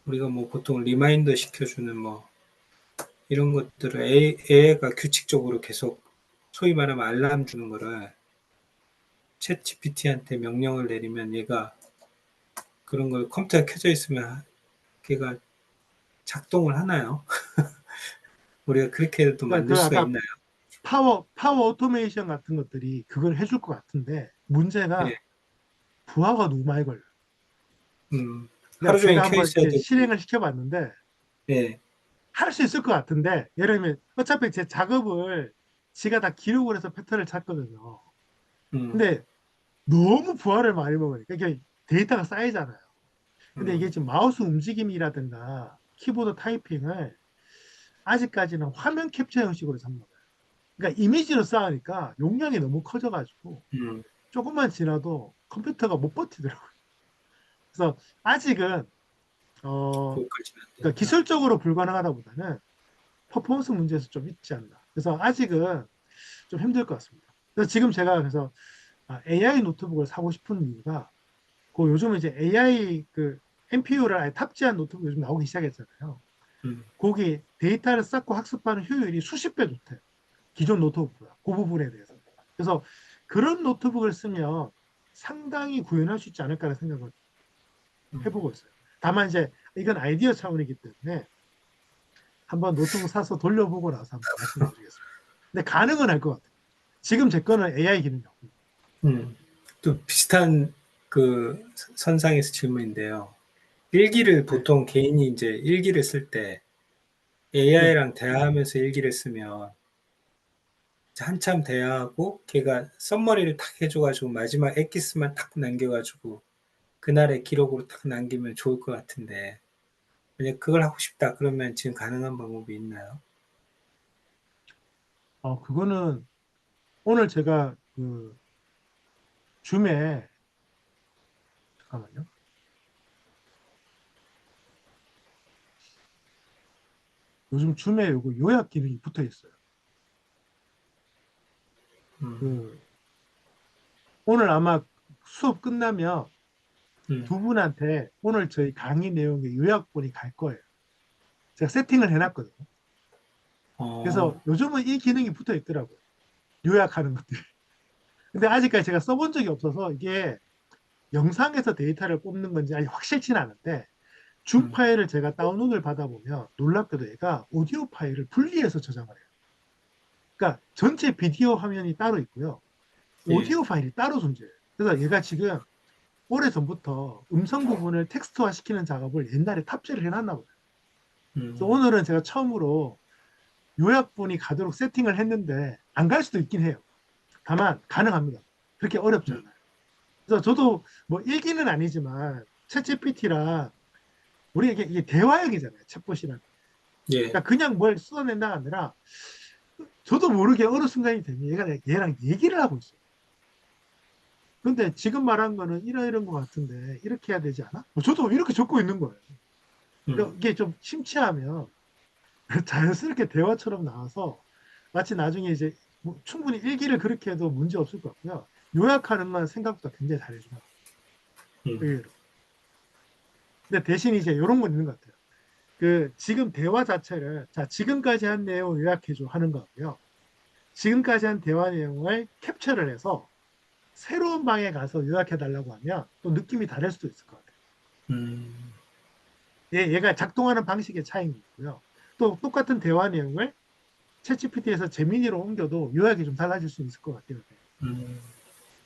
Speaker 2: 우리가 뭐 보통 리마인더 시켜주는 뭐 이런 것들을 AI가 규칙적으로 계속 소위 말하면 알람 주는 거를 챗 GPT한테 명령을 내리면 얘가 그런 걸 컴퓨터에 켜져 있으면 걔가 작동을 하나요? 우리가 그렇게도
Speaker 1: 그러니까
Speaker 2: 만들 수가
Speaker 1: 아까
Speaker 2: 있나요?
Speaker 1: 파워 오토메이션 같은 것들이 그걸 해줄 것 같은데 문제가
Speaker 2: 예,
Speaker 1: 부하가 너무 많이 걸려요.
Speaker 2: 하루
Speaker 1: 그러니까
Speaker 2: 종일
Speaker 1: 제가
Speaker 2: 켜
Speaker 1: 한번
Speaker 2: 있어야
Speaker 1: 이렇게
Speaker 2: 되고,
Speaker 1: 실행을 시켜봤는데
Speaker 2: 예,
Speaker 1: 할 수 있을 것 같은데 예를 들면 어차피 제 작업을 지가 다 기록을 해서 패턴을 찾거든요.
Speaker 2: 음,
Speaker 1: 근데 너무 부하를 많이 먹으니까 이게 데이터가 쌓이잖아요. 근데
Speaker 2: 음,
Speaker 1: 이게 지금 마우스 움직임이라든가 키보드 타이핑을 아직까지는 화면 캡처 형식으로 잡는 거예요. 그러니까 이미지로 쌓으니까 용량이 너무 커져가지고
Speaker 2: 음,
Speaker 1: 조금만 지나도 컴퓨터가 못 버티더라고요. 그래서 아직은
Speaker 2: 그것까지는 안
Speaker 1: 그러니까
Speaker 2: 된다.
Speaker 1: 기술적으로 불가능하다보다는 퍼포먼스 문제에서 좀 있지 않나. 그래서 아직은 좀 힘들 것 같습니다. 그래서 지금 제가 그래서 AI 노트북을 사고 싶은 이유가 요즘은 이제 AI NPU를 아예 탑재한 노트북 요즘 나오기 시작했잖아요.
Speaker 2: 음,
Speaker 1: 거기 데이터를 쌓고 학습하는 효율이 수십 배 좋대요. 기존 노트북보다. 그 부분에 대해서. 그래서 그런 노트북을 쓰면 상당히 구현할 수 있지 않을까라는 생각을 해보고 있어요. 다만 이제 이건 아이디어 차원이기 때문에 한번 노트북 사서 돌려보고 나서 한번 말씀을 드리겠습니다. 근데 가능은 할 것 같아요. 지금 제 거는 AI 기능이 없고.
Speaker 2: 또 비슷한 그 선상에서 질문인데요. 일기를
Speaker 1: 네,
Speaker 2: 보통 개인이 이제 일기를 쓸 때
Speaker 1: 네,
Speaker 2: AI랑 대화하면서 일기를 쓰면 한참 돼야 하고 걔가 썸머리를 탁 해줘가지고 마지막 엑기스만 탁 남겨가지고 그날의 기록으로 탁 남기면 좋을 것 같은데 만약 그걸 하고 싶다 그러면 지금 가능한 방법이 있나요?
Speaker 1: 그거는 오늘 제가 그 줌에, 잠깐만요. 요즘 줌에 요거 요약 기능이 붙어 있어요.
Speaker 2: 음,
Speaker 1: 그 오늘 아마 수업 끝나면
Speaker 2: 음,
Speaker 1: 두 분한테 오늘 저희 강의 내용의 요약본이 갈 거예요. 제가 세팅을 해놨거든요. 그래서
Speaker 2: 어,
Speaker 1: 요즘은 이 기능이 붙어 있더라고요. 요약하는 것들. 근데 아직까지 제가 써본 적이 없어서 이게 영상에서 데이터를 뽑는 건지 아직 확실치는 않은데 줌
Speaker 2: 음,
Speaker 1: 파일을 제가 다운로드를 받아보면 놀랍게도 얘가 오디오 파일을 분리해서 저장을 해요. 그러니까 전체 비디오 화면이 따로 있고요.
Speaker 2: 예,
Speaker 1: 오디오 파일이 따로 존재해요. 그래서 얘가 지금 오래전부터 음성 부분을 텍스트화 시키는 작업을 옛날에 탑재를 해놨나 봐요. 그래서
Speaker 2: 음,
Speaker 1: 오늘은 제가 처음으로 요약본이 가도록 세팅을 했는데 안 갈 수도 있긴 해요. 다만 가능합니다. 그렇게 어렵지
Speaker 2: 음,
Speaker 1: 않아요. 그래서 저도 뭐 일기는 아니지만 챗GPT랑 우리 이게 대화형이잖아요. 챗봇이란.
Speaker 2: 예,
Speaker 1: 그러니까 그냥 뭘 쏟아낸다가 아니라 저도 모르게 어느 순간이 되면 얘가 얘랑 얘기를 하고 있어요. 근데 지금 말한 거는 이런 거 같은데 이렇게 해야 되지 않아? 저도 이렇게 적고 있는 거예요.
Speaker 2: 음,
Speaker 1: 그러니까 이게 좀 심취하면 자연스럽게 대화처럼 나와서 마치 나중에 이제 뭐 충분히 일기를 그렇게 해도 문제 없을 것 같고요. 요약하는 건 생각보다 굉장히 잘해주면
Speaker 2: 음,
Speaker 1: 의외로. 근데 대신 이제 이런 건 있는 것 같아요. 그 지금 대화 자체를 자 지금까지 한 내용을 요약해줘 하는 거고요. 지금까지 한 대화 내용을 캡처를 해서 새로운 방에 가서 요약해달라고 하면 또 느낌이 다를 수도 있을 것 같아요.
Speaker 2: 음,
Speaker 1: 얘가 작동하는 방식의 차이인 거고요. 또 똑같은 대화 내용을 챗GPT에서 제미니로 옮겨도 요약이 좀 달라질 수 있을 것 같아요.
Speaker 2: 음,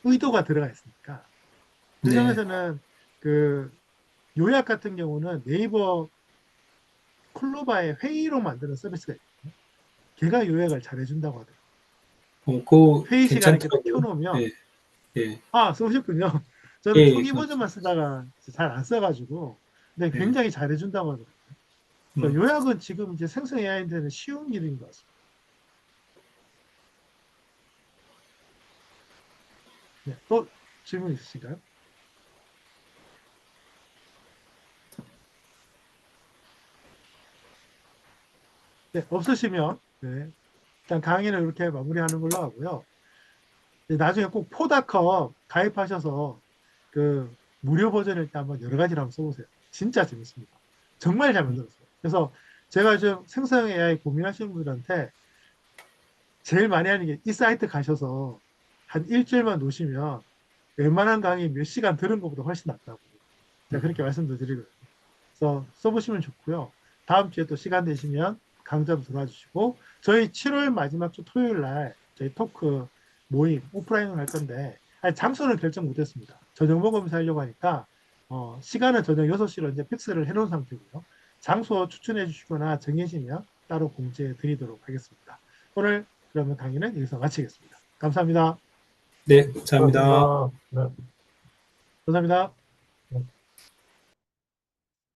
Speaker 1: 의도가 들어가 있으니까. 그
Speaker 2: 네,
Speaker 1: 점에서는 그 요약 같은 경우는 네이버 클로바의 회의로 만드는 서비스가 있거든요. 걔가 요약을 잘해준다고 하더라고요.
Speaker 2: 그거
Speaker 1: 회의 시간에 이렇게 딱
Speaker 2: 괜찮더라고요.
Speaker 1: 켜놓으면
Speaker 2: 예, 예,
Speaker 1: 쓰셨군요.
Speaker 2: 예,
Speaker 1: 저는
Speaker 2: 예,
Speaker 1: 초기 버전만 쓰다가 잘 안 써가지고 근데
Speaker 2: 예,
Speaker 1: 굉장히 잘해준다고 하더라고요. 그래서
Speaker 2: 음,
Speaker 1: 요약은 지금 이제 생성 AI한테는 쉬운 기능인 것 같습니다. 네, 또 질문 있으신가요? 네, 없으시면 네, 일단 강의는 이렇게 마무리하는 걸로 하고요. 네, 나중에 꼭 포닷컴 가입하셔서 그 무료 버전일 때 한번 여러 가지를 한번 써보세요. 진짜 재밌습니다. 정말 잘 만들었어요. 그래서 제가 좀 생성 AI 고민하시는 분들한테 제일 많이 하는 게 이 사이트 가셔서 한 일주일만 놓으시면 웬만한 강의 몇 시간 들은 것보다 훨씬 낫다고 제가
Speaker 2: 음,
Speaker 1: 그렇게 말씀도 드리거든요. 그래서 써보시면 좋고요. 다음 주에 또 시간 되시면 강좌도 들어와 주시고 저희 7월 마지막 주 토요일 날 저희 토크 모임 오프라인으로 할 건데 아니, 장소는 결정 못했습니다. 저녁 먹으면서 하려고 하니까 시간은 저녁 6시로 이제 픽스를 해놓은 상태고요. 장소 추천해 주시거나 정해지면 따로 공지해 드리도록 하겠습니다. 오늘 그러면 강의는 여기서 마치겠습니다. 감사합니다.
Speaker 2: 네, 감사합니다.
Speaker 3: 그렇습니다. 네.
Speaker 1: 감사합니다.